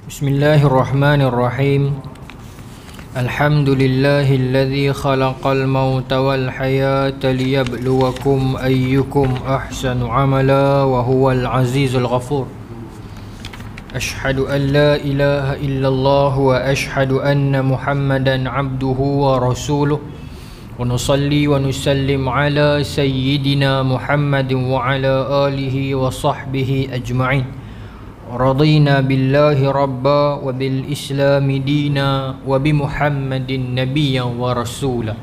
Bismillahirrahmanirrahim. Alhamdulillahilladzi khalaqal mauta wal hayata liyabluwakum ayyukum ahsanu amala wa huwal azizul ghafur. Ashhadu an la ilaha illallah wa ashhadu anna Muhammadan abduhu wa rasuluh. Wa nusalli wa nusallim ala sayyidina Muhammadin wa ala alihi wa sahbihi ajma'in. Radina billahi rabba wa bil islami dina wa bi Muhammadin nabiyyan wa rasula.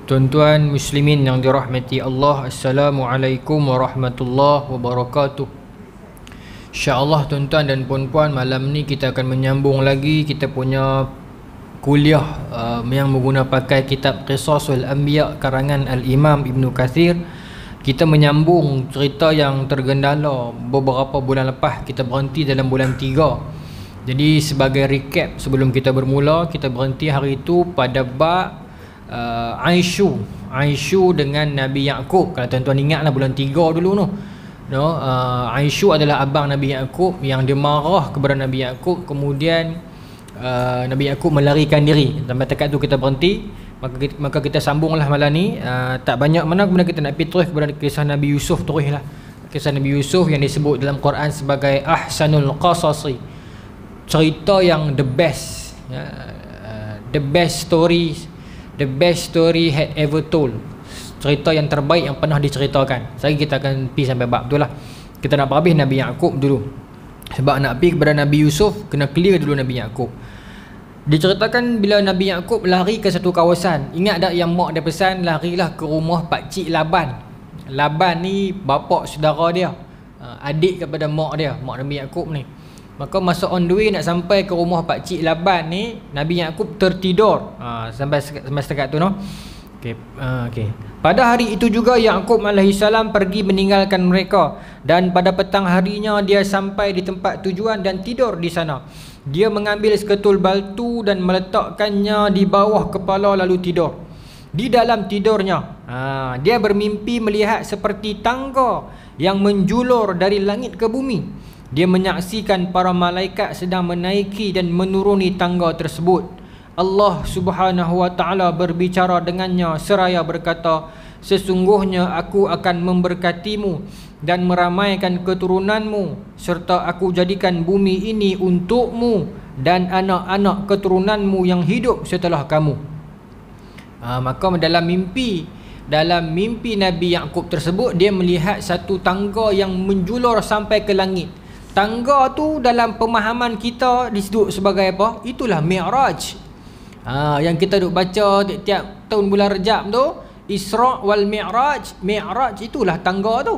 Tuan-tuan muslimin yang dirahmati Allah, Assalamualaikum warahmatullahi wabarakatuh. InsyaAllah tuan-tuan dan puan-puan, malam ni kita akan menyambung lagi kita punya kuliah yang menggunakan pakai kitab Qisasul Anbiya karangan Al-Imam Ibn Kathir. Kita menyambung cerita yang tergendala beberapa bulan lepas. Kita berhenti dalam bulan 3. Jadi sebagai recap sebelum kita bermula, kita berhenti hari itu pada bab Aisyu dengan Nabi Yaqub. Kalau tuan-tuan ingatlah bulan 3 dulu tu. Aisyu adalah abang Nabi Yaqub yang dia marah kepada Nabi Yaqub. Kemudian Nabi Yaqub melarikan diri. Sampai dekat tu kita berhenti. Maka kita sambunglah malam ni. Tak banyak mana kemudian kita nak pergi terus kepada kisah Nabi Yusuf teruslah. Kisah Nabi Yusuf yang disebut dalam Quran sebagai ahsanul qasasi, cerita yang the best, the best story had ever told, cerita yang terbaik yang pernah diceritakan. Sekarang kita akan pergi sampai bab tu lah. Kita nak habis Nabi Yaqub dulu. Sebab nak pergi kepada Nabi Yusuf, kena clear dulu Nabi Yaqub. Diceritakan bila Nabi Yaqub lari ke satu kawasan. Ingat tak yang mak dia pesan, larilah ke rumah pakcik Laban. Laban ni bapa saudara dia, adik kepada mak dia, mak Nabi Yaqub ni. Maka masa on the way nak sampai ke rumah pakcik Laban ni, Nabi Yaqub tertidur. Sampai setakat tu no. Okey. Pada hari itu juga Yaqub alaihissalam pergi meninggalkan mereka, dan pada petang harinya dia sampai di tempat tujuan dan tidur di sana. Dia mengambil seketul batu dan meletakkannya di bawah kepala lalu tidur. Di dalam tidurnya dia bermimpi melihat seperti tangga yang menjulur dari langit ke bumi. Dia menyaksikan para malaikat sedang menaiki dan menuruni tangga tersebut. Allah Subhanahu wa taala berbicara dengannya seraya berkata, sesungguhnya aku akan memberkatimu dan meramaikan keturunanmu, serta aku jadikan bumi ini untukmu dan anak-anak keturunanmu yang hidup setelah kamu. Maka dalam mimpi Nabi Yaqub tersebut, dia melihat satu tangga yang menjulur sampai ke langit. Tangga tu dalam pemahaman kita disebut sebagai apa? Itulah Mi'raj. Yang kita duk baca tiap tahun bulan Rejab tu, Isra' wal Mi'raj. Mi'raj itulah tangga tu.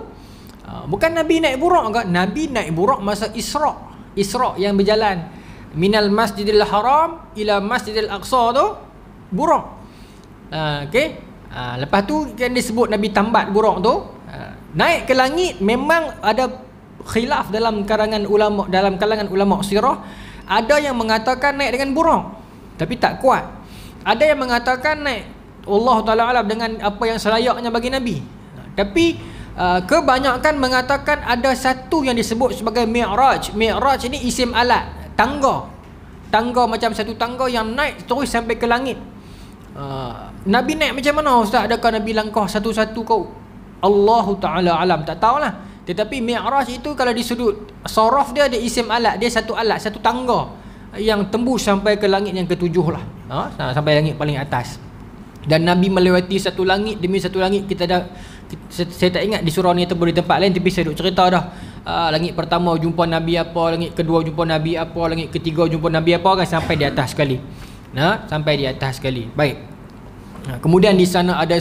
Bukan Nabi naik burak ke? Nabi naik burak masa Isra'. Isra' yang berjalan minal Masjidil Haram ila Masjidil Aqsa tu burak. Okey. Lepas tu kan disebut Nabi tambat burak tu. Naik ke langit memang ada khilaf dalam kalangan ulama sirah. Ada yang mengatakan naik dengan burak, tapi tak kuat. Ada yang mengatakan naik Allah Ta'ala alam dengan apa yang selayaknya bagi Nabi. Tapi kebanyakan mengatakan ada satu yang disebut sebagai Mi'raj. Mi'raj ini isim alat, tangga macam satu tangga yang naik terus sampai ke langit. Nabi naik macam mana Ustaz? Adakah Nabi langkah satu-satu kau? Allah Ta'ala alam, tak tahulah. Tetapi Mi'raj itu kalau di sudut saraf dia ada isim alat, dia satu alat, satu tangga yang tembus sampai ke langit yang ketujuh lah, sampai langit paling atas. Dan Nabi melewati satu langit demi satu langit. Saya tak ingat di surah ni ataupun di tempat lain, tapi saya duk cerita dah. Langit pertama jumpa Nabi apa, langit kedua jumpa Nabi apa, langit ketiga jumpa Nabi apa, kan sampai di atas sekali. Sampai di atas sekali. Baik. Kemudian di sana ada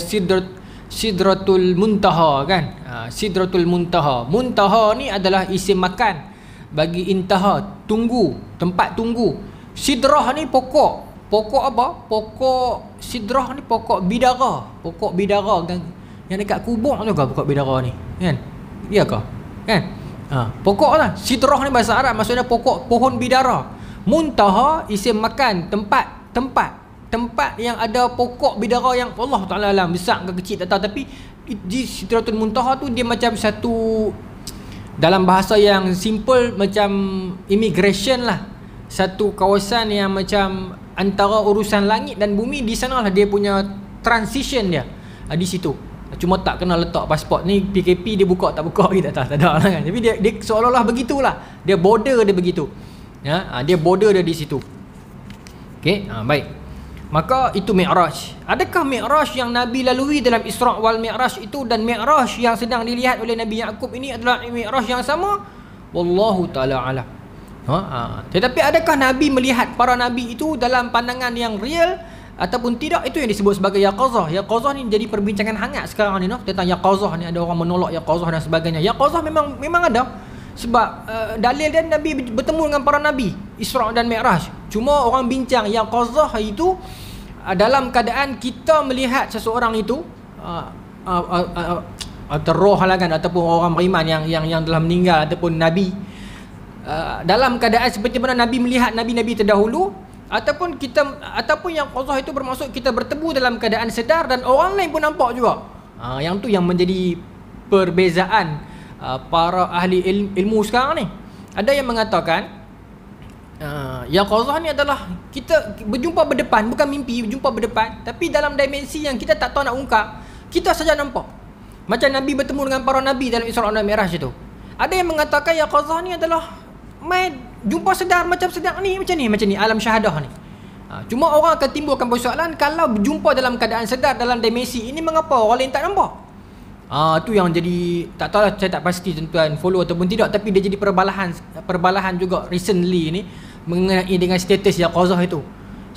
Sidratul Muntaha kan. Sidratul Muntaha. Muntaha ni adalah isim makan bagi intaha, tunggu, tempat tunggu. Sidrah ni pokok apa? Pokok sidrah ni pokok bidara. Pokok bidara kan, yang dekat kubur tu ke pokok bidara ni? Kan? Iya ke? Kan? Pokok lah. Sidrah ni bahasa Arab maksudnya pokok, pohon bidara. Muntaha isim makan, tempat yang ada pokok bidara yang Allah Ta'ala alam besar ke kecil tak tahu. Tapi di Sidratul Muntaha tu dia macam satu, dalam bahasa yang simple, macam immigration lah. satu kawasan yang macam antara urusan langit dan bumi. Di sanalah dia punya transition dia, di situ. Cuma tak kena letak pasport ni. PKP dia buka tak buka kita tak ada lah kan. Tapi dia seolah-olah begitulah, dia border dia begitu ya. Dia border dia di situ. Okey, baik. Maka itu Mi'raj. Adakah Mi'raj yang Nabi lalui dalam Isra' wal Mi'raj itu dan Mi'raj yang sedang dilihat oleh Nabi Ya'qub ini adalah Mi'raj yang sama? Wallahu ta'ala alam. Tetapi adakah Nabi melihat para Nabi itu dalam pandangan yang real ataupun tidak? Itu yang disebut sebagai yaqazah. Yaqazah ni jadi perbincangan hangat sekarang ni, tentang yaqazah ni. Ada orang menolak yaqazah dan sebagainya. Yaqazah memang ada. Sebab dalil dan Nabi bertemu dengan para Nabi Isra' dan Mi'raj. Cuma orang bincang yaqazah itu dalam keadaan kita melihat seseorang itu atau roh halangan ataupun orang beriman yang telah meninggal ataupun Nabi, dalam keadaan seperti mana Nabi melihat Nabi-Nabi terdahulu, ataupun yang qazah itu bermaksud kita bertemu dalam keadaan sedar dan orang lain pun nampak juga. Yang tu yang menjadi perbezaan para ahli ilmu sekarang ni. Ada yang mengatakan yang qazah ni adalah kita berjumpa berdepan, bukan mimpi, berjumpa berdepan, tapi dalam dimensi yang kita tak tahu nak ungkap, kita saja nampak. Macam Nabi bertemu dengan para Nabi dalam Isra' dan Mi'raj itu. Ada yang mengatakan yang qazah ni adalah jumpa sedar macam ni alam syahadah ni. Cuma orang akan timbulkan persoalan, kalau berjumpa dalam keadaan sedar dalam dimensi ini, mengapa orang lain tak nampak? Tu yang jadi, tak tahu lah, saya tak pasti tuan-tuan follow ataupun tidak, tapi dia jadi perbalahan juga recently ni mengenai dengan status yang qazah itu.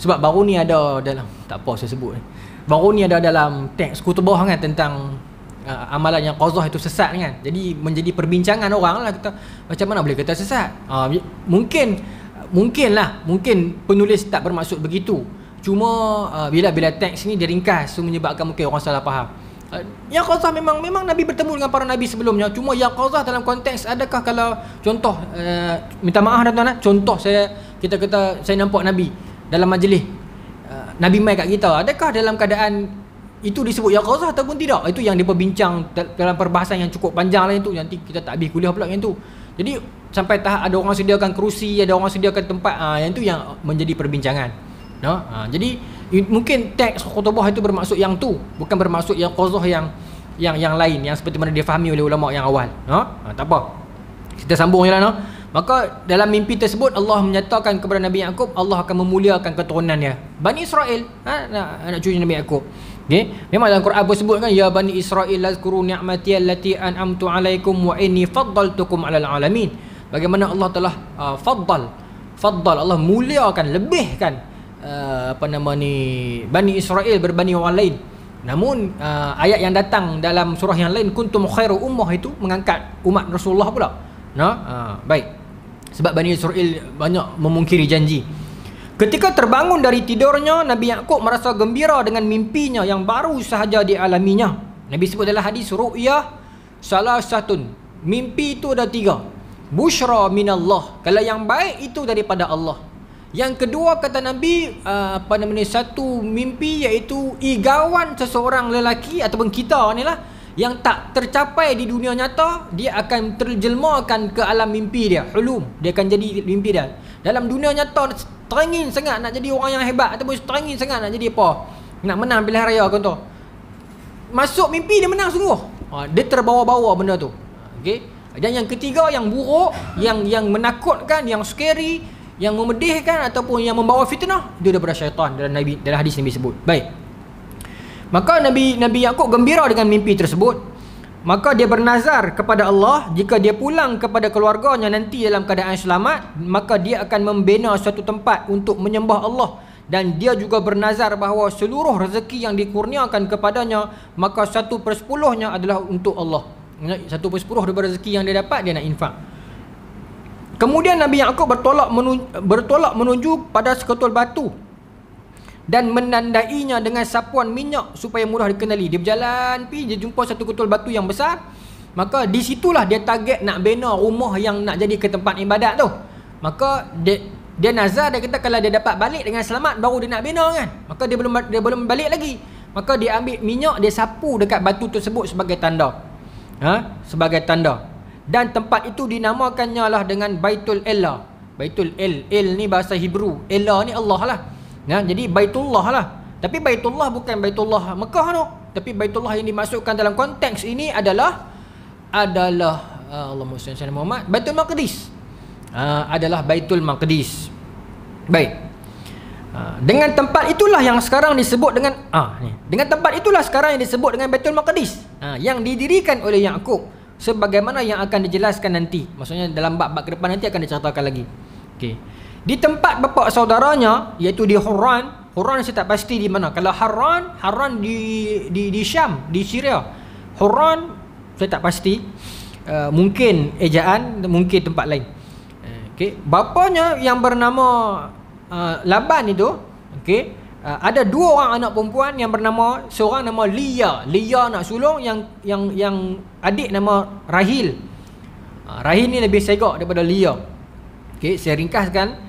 Sebab baru ni ada dalam, tak apa saya sebut ni, baru ni ada dalam teks kutubah kan tentang amalan yang qazah itu sesat kan. Jadi menjadi perbincangan orang lah, kita macam mana boleh kata sesat. Mungkin penulis tak bermaksud begitu. Cuma bila teks ni diringkas, so menyebabkan mungkin orang salah faham. Yang qazah memang Nabi bertemu dengan para Nabi sebelumnya. Cuma yang qazah dalam konteks, adakah kalau contoh, minta maaf tuan-tuan, contoh kita kata saya nampak Nabi dalam majlis, Nabi mai kat kita, adakah dalam keadaan itu disebut yaqazah ataupun tidak? Itu yang diperbincang dalam perbahasan yang cukup panjang lah itu. Nanti kita tak habis kuliah pula yang tu. Jadi sampai tahap ada orang sediakan kerusi, ada orang sediakan tempat, yang tu yang menjadi perbincangan. Jadi mungkin teks khutbah itu bermaksud yang tu, bukan bermaksud yang qazah yang lain, yang seperti mana dia fahami oleh ulama yang awal. Tak apa. Kita sambung jelah. Maka dalam mimpi tersebut Allah menyatakan kepada Nabi Ya'qub, Allah akan memuliakan keturunannya, Bani Israel, anak cucu Nabi Ya'qub. Okay. Memang dalam Quran pun sebut kan, ya Bani Israel lazkuru ni'mati allati an'amtu alaikum wa inni faddaltukum 'alal alamin. Bagaimana Allah telah faddal, Allah muliakan, lebihkan Bani Israel berbanding orang lain. Namun ayat yang datang dalam surah yang lain, kuntum khairu ummah, itu mengangkat umat Rasulullah pula. Baik. Sebab Bani Israel banyak memungkiri janji. Ketika terbangun dari tidurnya, Nabi Ya'qub merasa gembira dengan mimpinya yang baru sahaja dialaminya. Nabi sebut dalam hadis, ru'yah salah satun, mimpi itu ada 3. Bushra minallah, kalau yang baik itu daripada Allah. Yang kedua kata Nabi, satu mimpi iaitu igawan seseorang lelaki ataupun kita ni lah, yang tak tercapai di dunia nyata, dia akan terjelmakan ke alam mimpi dia, hulum, dia akan jadi mimpi dia. Dalam dunia nyata teringin sangat nak jadi orang yang hebat, ataupun teringin sangat nak jadi apa, nak menang pilihan raya contoh, masuk mimpi dia menang sungguh. Dia terbawa-bawa benda tu. Okey. Dan yang ketiga yang buruk, yang menakutkan, yang scary, yang memedihkan ataupun yang membawa fitnah, dia daripada syaitan. Dalam hadis Nabi sebut. Baik. Maka Nabi Ya'qub gembira dengan mimpi tersebut. Maka dia bernazar kepada Allah, jika dia pulang kepada keluarganya nanti dalam keadaan selamat, maka dia akan membina suatu tempat untuk menyembah Allah. Dan dia juga bernazar bahawa seluruh rezeki yang dikurniakan kepadanya, maka 1/10-nya adalah untuk Allah. 1/10 daripada rezeki yang dia dapat, dia nak infak. Kemudian Nabi Ya'qub bertolak menuju pada seketul batu dan menandainya dengan sapuan minyak supaya mudah dikenali. Dia berjalan dia jumpa satu ketul batu yang besar. Maka di situlah dia target nak bina rumah yang nak jadi ke tempat ibadat tu. Maka dia nazar, dia kata kalau dia dapat balik dengan selamat baru dia nak bina kan. Maka dia belum balik lagi. Maka dia ambil minyak, dia sapu dekat batu tersebut sebagai tanda. Sebagai tanda. Dan tempat itu dinamakannya lah dengan Baitul Ella. Baitul El ni bahasa Hebrew, Ella ni Allah lah. Jadi Baitullah lah. Tapi Baitullah bukan Baitullah Mekah tu. Tapi Baitullah yang dimasukkan dalam konteks ini adalah Allahumma shalli ala Muhammad, Baitul Maqdis. Adalah Baitul Maqdis. Baik. Dengan tempat itulah yang sekarang disebut dengan dengan tempat itulah sekarang yang disebut dengan Baitul Maqdis, yang didirikan oleh Yaqub, sebagaimana yang akan dijelaskan nanti. Maksudnya dalam bab-bab ke depan nanti akan diceritakan lagi. Okey. Di tempat bapa saudaranya, iaitu di Hurran. Hurran saya tak pasti di mana. Kalau Harran di Syam, di Syria. Hurran saya tak pasti. Mungkin ejaan, mungkin tempat lain. Okey, bapanya yang bernama Laban itu, okey, ada dua orang anak perempuan yang bernama, seorang nama Lia nak sulung, yang adik nama Rahil. Rahil ni lebih segak daripada Lia. Okey, saya ringkaskan.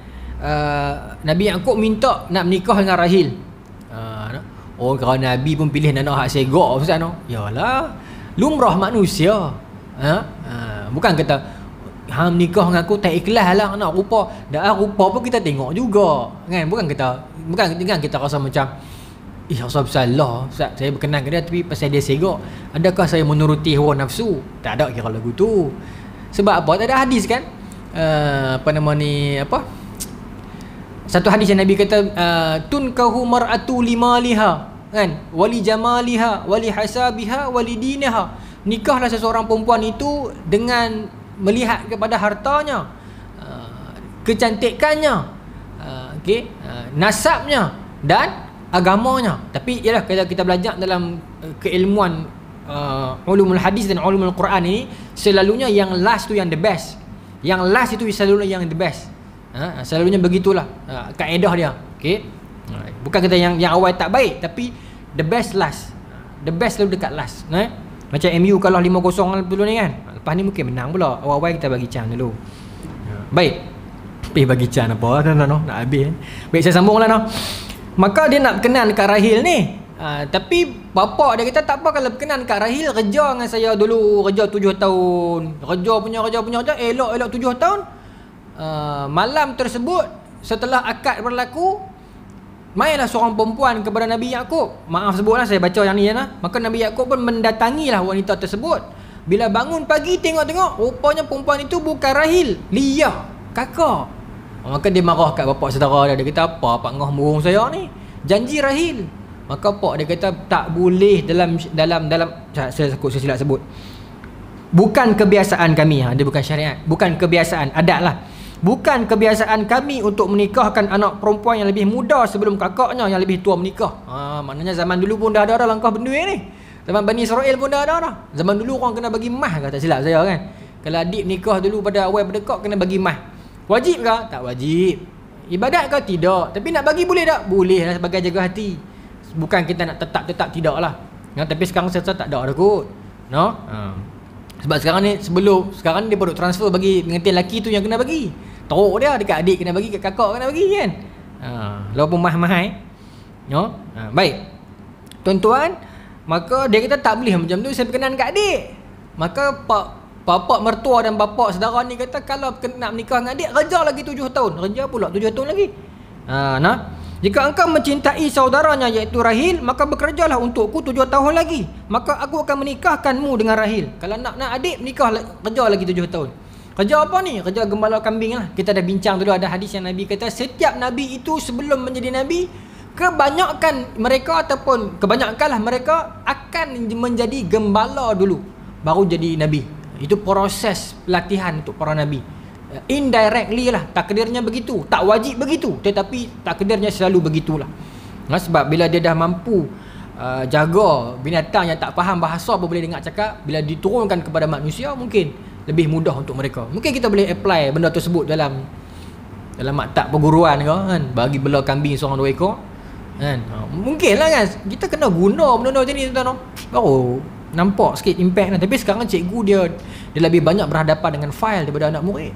Nabi Yaqub minta nak menikah dengan Rahil. Kalau Nabi pun pilih anak hak segak Ustaz no. Yalah, lumrah manusia. Bukan kata hang nikah dengan aku tak ikhlas lah nak rupa. Dah rupa pun kita tengok juga. Kan? Bukan kita rasa macam asal bersalah Ustaz, saya berkenan ke dia tapi pasal dia segak. Adakah saya menuruti hawa nafsu? Tak ada kira lagu tu. Sebab apa? Tak ada hadis kan? Satu hadis yang Nabi kata tunkahu mar'atu limaliha, kan? Wali jamaliha, wali hasabiha, wali diniha. Nikahlah seseorang perempuan itu dengan melihat kepada hartanya, kecantikannya, nasabnya dan agamanya. Tapi ialah kalau kita belajar dalam keilmuan ulumul hadis dan ulumul Quran ini, selalunya yang last tu yang the best. Yang last itu selalunya yang the best. Selalunya begitulah kaedah dia. Okey. Bukan kata yang awal tak baik, tapi the best last. The best selalu dekat last. Macam MU kalah 5-0 dulu ni kan. Lepas ni mungkin menang pula. Awal-awal kita bagi can dulu. Baik. Bagi can apa nak habis. Baik, saya sambung lah. Maka dia nak berkenan dekat Rahil ni. Tapi bapak dia kata tak apa kalau berkenan dekat Rahil, kerja dengan saya dulu, kerja 7 tahun. Kerja punya elok 7 tahun. Malam tersebut setelah akad berlaku, mainlah seorang perempuan kepada Nabi Yaqub. Maaf sebutlah saya baca yang ni lah. Maka Nabi Yaqub pun mendatangilah wanita tersebut. Bila bangun pagi tengok rupanya perempuan itu bukan Rahil, Lia, kakak. Maka dia marah kat bapak saudara dia. Dia kata, apa Pak Ngah murung saya ni? Janji Rahil. Maka pak dia kata tak boleh dalam saya silap sebut. Bukan kebiasaan kami. Dia bukan syariat. Bukan kebiasaan, adat lah. Bukan kebiasaan kami untuk menikahkan anak perempuan yang lebih muda sebelum kakaknya yang lebih tua menikah. Maknanya zaman dulu pun dah ada langkah benda ni. Zaman Bani Israel pun dah ada dah. Zaman dulu orang kena bagi mah ke, tak silap saya kan. Kalau adik nikah dulu pada awal berdekat kena bagi mah. Wajib ke? Tak wajib. Ibadat ke? Tidak. Tapi nak bagi boleh tak? Boleh lah sebagai jaga hati. Bukan kita nak tetap tidak lah. Tapi sekarang saya tak ada kot. Sebab sekarang ni sekarang dia perlu transfer bagi pengantin lelaki tu yang kena bagi. Teruk dia dekat adik kena bagi, kat kakak kena bagi kan. Walaupun mahal. Baik. Tuan-tuan, maka dia kata tak boleh macam tu, saya berkenan kat adik. Maka bapak mertua dan bapak saudara ni kata kalau nak menikah dengan adik, kerja lagi 7 tahun. Kerja pula 7 tahun lagi. Jika engkau mencintai saudaranya iaitu Rahil, maka bekerjalah untukku 7 tahun lagi. Maka aku akan menikahkanmu dengan Rahil. Kalau nak adik, kerja lagi 7 tahun. Kerja apa ni? Kerja gembala kambing lah. Kita dah bincang dulu, ada hadis yang Nabi kata setiap Nabi itu sebelum menjadi Nabi, kebanyakanlah mereka akan menjadi gembala dulu baru jadi Nabi. Itu proses pelatihan untuk para Nabi. Indirectly lah, takdirnya begitu. Tak wajib begitu, tetapi takdirnya selalu begitulah. Sebab bila dia dah mampu jaga binatang yang tak faham bahasa apa boleh dengar cakap, bila diturunkan kepada manusia mungkin lebih mudah untuk mereka. Mungkin kita boleh apply benda tersebut dalam maktab perguruan ke kan, bagi bela kambing seorang 2 ekor kan. Mungkin lah kan, kita kena guna benda-benda macam ni tuan-tuan. Baru nampak sikit impact lah. Tapi sekarang cikgu dia lebih banyak berhadapan dengan file daripada anak murid.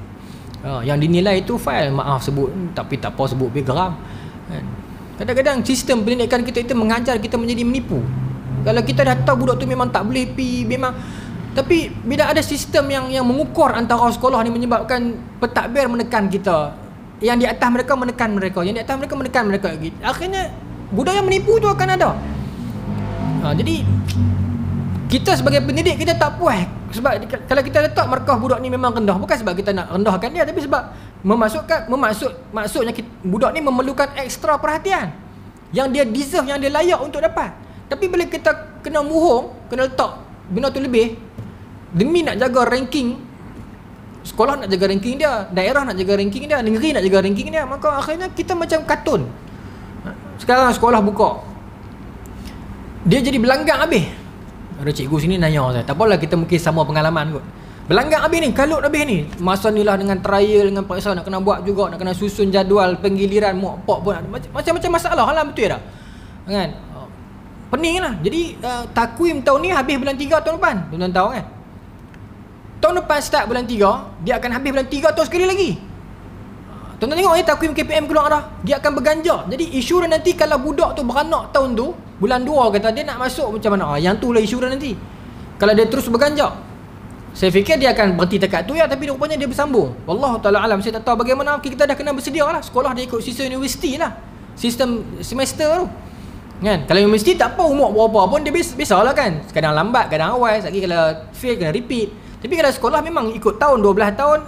Yang dinilai itu file, maaf sebut, tapi tak apa sebut lebih geram kan. Kadang-kadang sistem pendidikan kita itu mengajar kita menjadi menipu. Kalau kita dah tahu budak tu memang tak boleh pi, memang. Tapi bila ada sistem yang mengukur antara sekolah ni, menyebabkan pentadbir menekan kita, yang di atas mereka menekan mereka, yang di atas mereka menekan mereka lagi. Akhirnya budaya menipu tu akan ada. Jadi kita sebagai pendidik kita tak puas sebab kalau kita letak markah budak ni memang rendah, bukan sebab kita nak rendahkan dia, tapi sebab maksudnya budak ni memerlukan ekstra perhatian yang dia deserve, yang dia layak untuk dapat. Tapi bila kita kena muhung, kena letak benda tu lebih demi nak jaga ranking, sekolah nak jaga ranking dia, daerah nak jaga ranking dia, negeri nak jaga ranking dia, maka akhirnya kita macam kartun. Sekarang sekolah buka, dia jadi belanggang habis. Ada cikgu sini nanya saya, tak apalah kita mungkin sama pengalaman kot. Belanggang habis ni, kalut habis ni. Masa ni lah dengan trial, dengan periksa nak kena buat juga, nak kena susun jadual penggiliran, mak pak pun macam-macam masalah lah, betul tak? Kan? Pening lah. Jadi takwim tahun ni habis bulan 3 tahun depan. Tuan-tuan tahu kan? Tahun depan start bulan 3, dia akan habis bulan 3 tahun sekali lagi. Tuan-tuan tengok ni takwim KPM keluar dah. Dia akan berganjak. Jadi isu dia nanti kalau budak tu beranak tahun tu, bulan 2 kata dia nak masuk macam mana? Yang tu lah isu dia nanti. Kalau dia terus berganjak, saya fikir dia akan berhenti dekat tu ya, tapi rupanya dia bersambung. Wallahu ta'ala alam. Saya tak tahu bagaimana, kita dah kena bersedia lah. Sekolah dia ikut sistem universiti lah, sistem semester tu kan. Kalau universiti tak apa umur berapa pun dia biasalah kan, kadang lambat, kadang awal, lagi kalau fail kena repeat. Tapi kalau sekolah memang ikut tahun, 12 tahun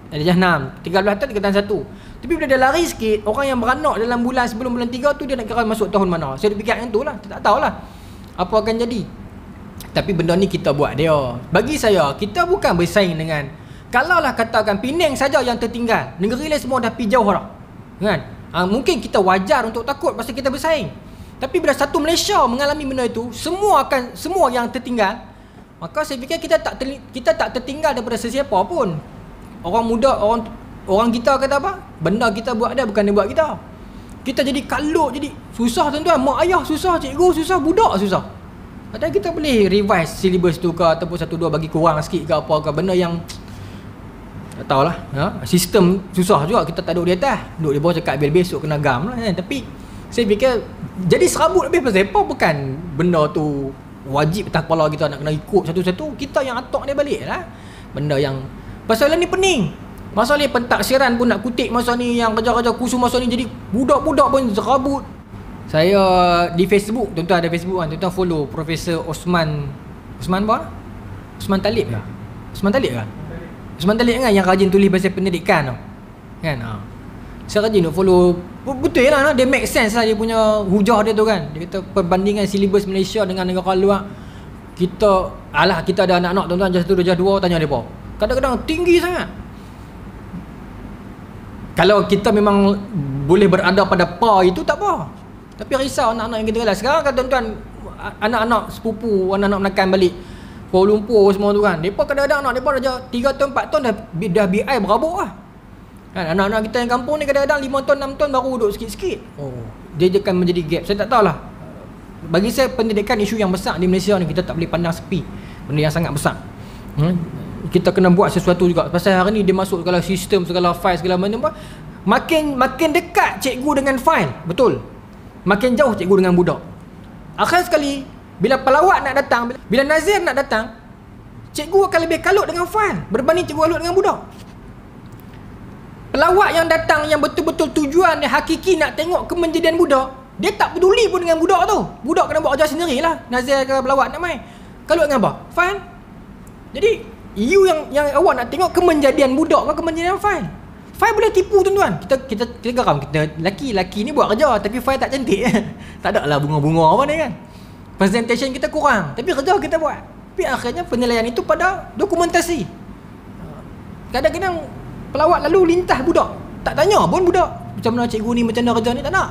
ada dah 6, 13 tahun tingkatan 1. Tapi bila dia lari sikit, orang yang beranak dalam bulan sebelum bulan 3 tu, dia nak kira masuk tahun mana. Saya fikir yang tu lah, tak tahulah apa akan jadi. Tapi benda ni kita buat dia. Bagi saya, kita bukan bersaing dengan, kalaulah katakan Penang saja yang tertinggal, negeri lain semua dah pergi jauh dah kan. Mungkin kita wajar untuk takut pasal kita bersaing. Tapi bila satu Malaysia mengalami benda itu, semua yang tertinggal, maka saya fikir kita tak tertinggal daripada sesiapa pun. Orang muda, orang kita kata apa? Benda kita buat dia, bukan dia buat kita. Kita jadi kalut, jadi susah tuan-tuan. Mak ayah susah, cikgu susah, budak susah. Padahal kita boleh revise syllabus tu ke, ataupun 1-2 bagi kurang sikit ke apa ke, benda yang tak tahulah ya? Sistem susah juga, kita tak duduk di atas, duduk di bawah cakap biar besok kena gam lah kan. Tapi saya fikir jadi serabut lebih pasal apa, bukan benda tu wajib atas kepala kita nak kena ikut satu-satu. Kita yang atok dia balik lah. Benda yang pasal ni pening. Masa ni pentaksiran pun nak kutip masa ni, yang kerja-kerja kursus masa ni, jadi budak-budak pun serabut. Saya di Facebook, tuan-tuan ada Facebook kan, tuan-tuan follow Profesor Osman apa? Osman Talib ke? Osman Talib kan yang rajin tulis pasal pendidikan tu kan. Saya rajin nak follow. Betul lah, dia make sense lah dia punya hujah dia tu kan. Dia kata perbandingan silibus Malaysia dengan negara luar, kita ada anak-anak tuan-tuan, just 1, just 2, tanya mereka, kadang-kadang tinggi sangat. Kalau kita memang boleh berada pada par itu tak apa, tapi risau anak-anak yang kita kelas. Sekarang kan tuan-tuan, anak-anak sepupu, anak-anak menekan balik Kuala Lumpur semua tu kan, mereka kadang-kadang anak mereka dah 3 tahun 4 tahun dah BI berabuk lah kan. Anak-anak kita yang kampung ni kadang-kadang 5 tahun 6 tahun baru duduk sikit-sikit. Dia akan menjadi gap. Saya tak tahulah. Bagi saya pendidikan isu yang besar di Malaysia ni, kita tak boleh pandang sepi. Benda yang sangat besar. Kita kena buat sesuatu juga. Pasal hari ni dia masuk segala sistem, segala file, segala macam apa. Makin dekat cikgu dengan file, betul. Makin jauh cikgu dengan budak. Akhir sekali, bila pelawat nak datang, bila nazir nak datang, cikgu akan lebih kalut dengan file berbanding cikgu kalut dengan budak. Pelawat yang datang, yang betul-betul tujuan dia hakiki nak tengok kemenjadian budak, dia tak peduli pun dengan budak tu. Budak kena buat kerja sendirilah. Nazir ke pelawat nak main, kalut dengan apa? File. Jadi you yang awak nak tengok kemenjadian budak ke kemenjadian file. File boleh tipu tuan-tuan. Kita geram, kita laki ni buat kerja tapi file tak cantik. Tak ada lah bunga-bunga apa ni kan. Presentation kita kurang tapi kerja kita buat. Tapi akhirnya penilaian itu pada dokumentasi. Kadang-kadang pelawat lalu lintas budak, tak tanya pun budak macam mana cikgu ni, macam mana kerja ni, tak nak.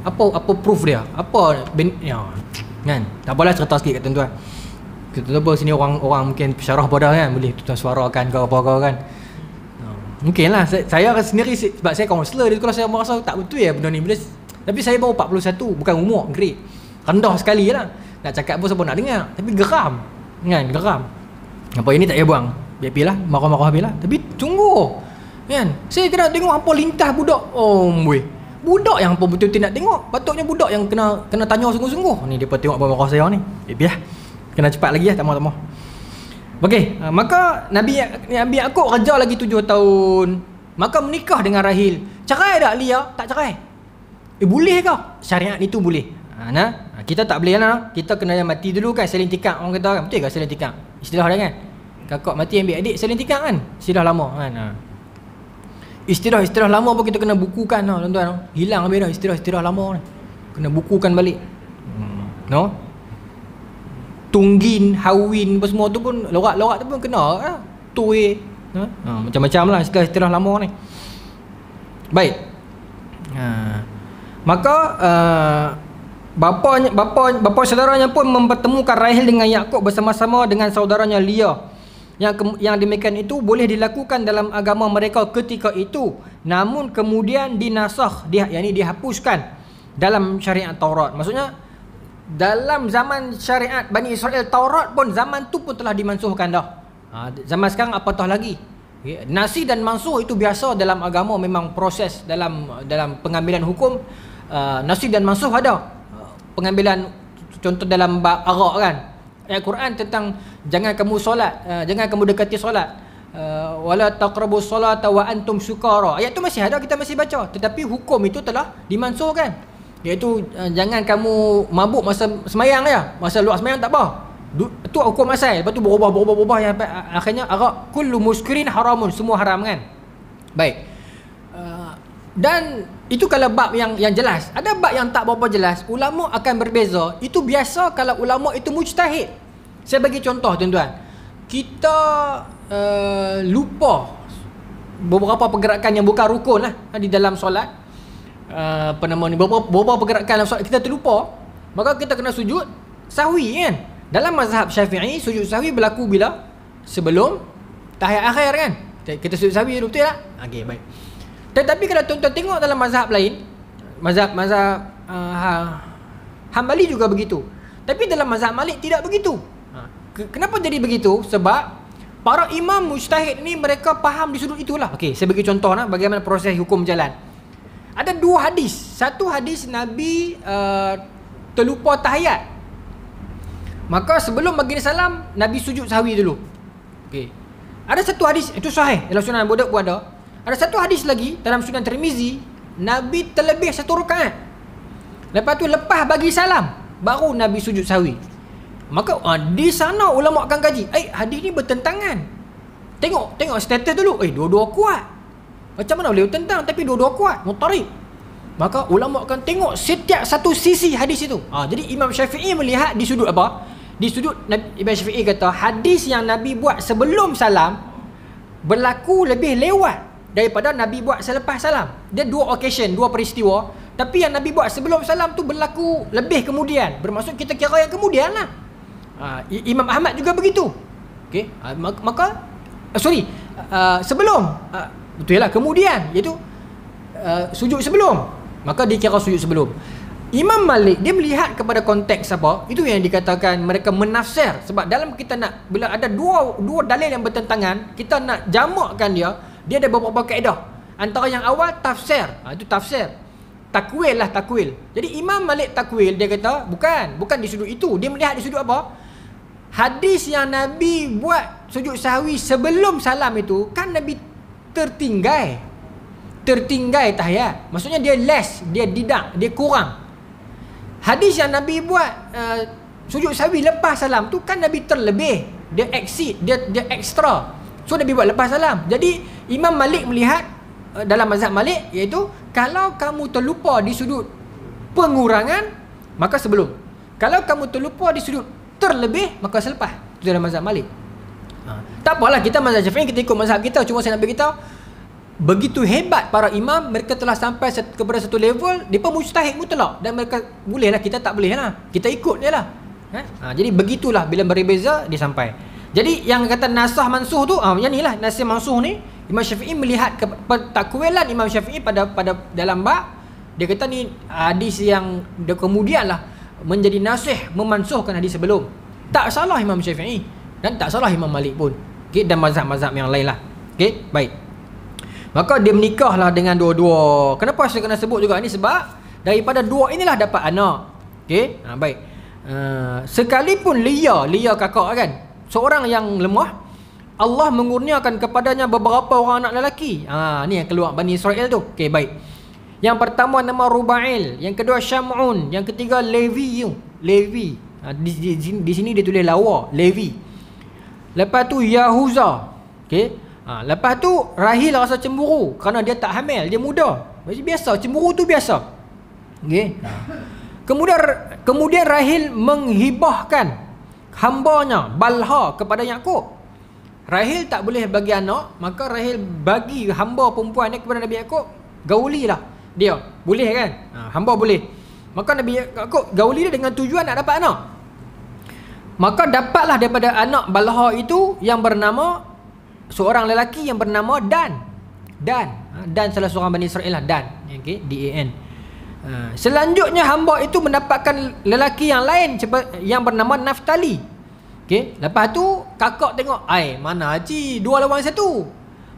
Apa proof dia? Apa ya, kan? Tak apalah, cerita sikit kat tuan-tuan. Kita tahu sini orang mungkin syarah pada kan, boleh tuan suarakan ke apa-apa kan. Mungkinlah saya sendiri, sebab saya kaunselor di sekolah, saya merasa tak betul ya benda ni. Tapi saya baru 41, bukan umur, grade rendah sekali lah. Nak cakap pun siapa nak dengar, tapi geram kan, geram. Apa ini tak payah buang, biar lah, marah-marah habis lah. Tapi tunggu kan, saya kena tengok apa lintas budak. Budak yang apa betul-betul nak tengok. Patutnya budak yang kena tanya sungguh-sungguh. Ni dia tengok apa marah saya ni, biar kena cepat lagi lah, tak mahu. Okey, maka Nabi Yaakob kerja lagi 7 tahun, maka menikah dengan rahil. Cerai tak Lia? Tak cerai. Boleh ke? Syariat itu boleh. Kita tak boleh lah. Kita kena mati dulu kan, saling tikam orang kata kan. Betul ke saling tikam? Istilah dia kan. Kakak mati ambil adik saling tikam kan. Istilah lama kan. Istilah lama pun kita kena bukukan tuan-tuan. Hilang habis dah istilah lama ni. Kena bukukan balik. No? Tunggin, hawin apa semua tu pun, lorak-lorak tu pun kena lah. Tuwe. Macam-macam lah istilah lama ni. Baik. Maka bapa saudaranya pun mempertemukan Rahil dengan Yakub bersama-sama dengan saudaranya Lia. Yang demikian itu boleh dilakukan dalam agama mereka ketika itu, namun kemudian dinasakh, yakni dihapuskan dalam syariat Taurat. Maksudnya dalam zaman syariat Bani Israel, Taurat pun zaman tu pun telah dimansuhkan dah. Zaman sekarang apatah lagi. Nasi dan mansuh itu biasa dalam agama, memang proses dalam pengambilan hukum. Nasi dan mansuh ada. Pengambilan contoh dalam bab arak kan. Ayat Quran tentang jangan kamu solat, jangan kamu dekati solat. Wala taqrabus solata wa antum sukara. Ayat tu masih ada, kita masih baca. Tetapi hukum itu telah dimansuhkan. Iaitu jangan kamu mabuk masa semayang ya. Masa luar semayang tak apa. Itu hukum asal. Lepas tu berubah yang akhirnya arak kullu muskirin haramun, semua haram kan. Baik. Dan itu kalau bab yang jelas. Ada bab yang tak berapa jelas, ulama akan berbeza. Itu biasa kalau ulama itu mujtahid. Saya bagi contoh tuan-tuan. Kita lupa beberapa pergerakan yang bukan rukun lah di dalam solat. Beberapa pergerakan dalam solat kita terlupa, maka kita kena sujud sahwi kan. Dalam mazhab Syafi'i, sujud sahwi berlaku bila? Sebelum tahiyat akhir kan. Kita sujud sahwi dulu, betul tak? Okey, baik. Tetapi kalau tuan-tuan tengok dalam mazhab lain, mazhab Hambali juga begitu. Tapi dalam mazhab Malik tidak begitu. Kenapa jadi begitu? Sebab para imam mujtahid ni mereka faham di sudut itulah. Okey, saya bagi contoh bagaimana proses hukum jalan. Ada dua hadis. Satu hadis Nabi terlupa tahiyat. Maka sebelum bagi salam, Nabi sujud sahwi dulu. Okey. Ada satu hadis, itu sahih, dalam Sunan Abu Daud pun ada. Ada satu hadis lagi dalam Sunan Tirmizi, Nabi terlebih satu rakaat. Lepas tu lepas bagi salam, baru Nabi sujud sahwi. Maka di sana ulama akan kaji, hadis ni bertentangan. Tengok status dulu. Dua-dua kuat. Macam mana boleh bertentang tapi dua-dua kuat, mutarib. Maka ulama akan tengok setiap satu sisi hadis itu. Jadi Imam Syafi'i melihat di sudut apa? Di sudut Imam Syafi'i kata hadis yang Nabi buat sebelum salam berlaku lebih lewat daripada Nabi buat selepas salam. Dia dua occasion, dua peristiwa. Tapi yang Nabi buat sebelum salam tu berlaku lebih kemudian. Bermaksud kita kira yang kemudian lah. Imam Ahmad juga begitu. Okay? Maka sebelum betul lah kemudian, iaitu sujud sebelum, maka dikira sujud sebelum. Imam Malik dia melihat kepada konteks apa? Itu yang dikatakan mereka menafsir. Sebab dalam kita nak, bila ada dua dalil yang bertentangan, kita nak jamakkan dia ada beberapa kaedah. Antara yang awal tafsir. Itu tafsir. Takwil lah, takwil. Jadi Imam Malik takwil, dia kata bukan di sudut itu. Dia melihat di sudut apa? Hadis yang Nabi buat sujud sahwi sebelum salam itu kan Nabi tertinggal tahiyat. Maksudnya dia less, dia kurang. Hadis yang Nabi buat sujud sahwi lepas salam tu kan Nabi terlebih, dia exceed, dia extra. So Nabi buat lepas salam. Jadi Imam Malik melihat dalam mazhab Malik, iaitu kalau kamu terlupa di sudut pengurangan, maka sebelum. Kalau kamu terlupa di sudut terlebih, maka selepas. Itu dalam mazhab Malik. Tak apalah, kita mazhab Syafi'i, kita ikut mazhab kita. Cuma saya nak beritahu, begitu hebat para imam, mereka telah sampai kepada satu level, mereka mujtahid mutlak. Dan mereka boleh lah, kita tak boleh lah, kita ikut je lah. Jadi begitulah, bila berbeza dia sampai. Jadi yang kata nasah mansuh tu, yang ni lah nasih mansuh ni, Imam Syafi'i melihat takwilan Imam Syafi'i pada dalam bab, dia kata ni hadis yang dia kemudian lah menjadi nasih, memansuhkan hadis sebelum. Tak salah Imam Syafi'i dan tak salah Imam Malik pun. Okay, dan mazhab-mazhab yang lain lah. Okay, baik. Maka dia menikahlah dengan dua-dua. Kenapa saya kena sebut juga ni? Sebab daripada dua inilah dapat anak. Okay, baik. Sekalipun Lia kakak kan, seorang yang lemah, Allah mengurniakan kepadanya beberapa orang anak lelaki. Ni yang keluar Bani Israel tu. Okey, baik. Yang pertama nama Rubail, yang kedua Syam'un, yang ketiga Levi. Di sini dia tulis Lawa, Levi. Lepas tu Yahuza. Okey. Lepas tu Rahil rasa cemburu kerana dia tak hamil, dia muda. Biasa, cemburu tu biasa. Okey. Kemudian Rahil menghibahkan hambanya Balha kepada Yakub. Rahil tak boleh bagi anak, maka Rahil bagi hamba perempuan ni kepada Nabi Yakub. Gaulilah dia. Boleh kan? Hamba boleh. Maka Nabi Yakub gauli dia dengan tujuan nak dapat anak. Maka dapatlah daripada anak Balha itu yang bernama, seorang lelaki yang bernama Dan. Dan salah seorang Bani Israel lah, Dan. Okey, D-A-N. Selanjutnya hamba itu mendapatkan lelaki yang lain yang bernama Naftali. Okey, lepas tu kakak tengok, mana haji, 2 lawan 1.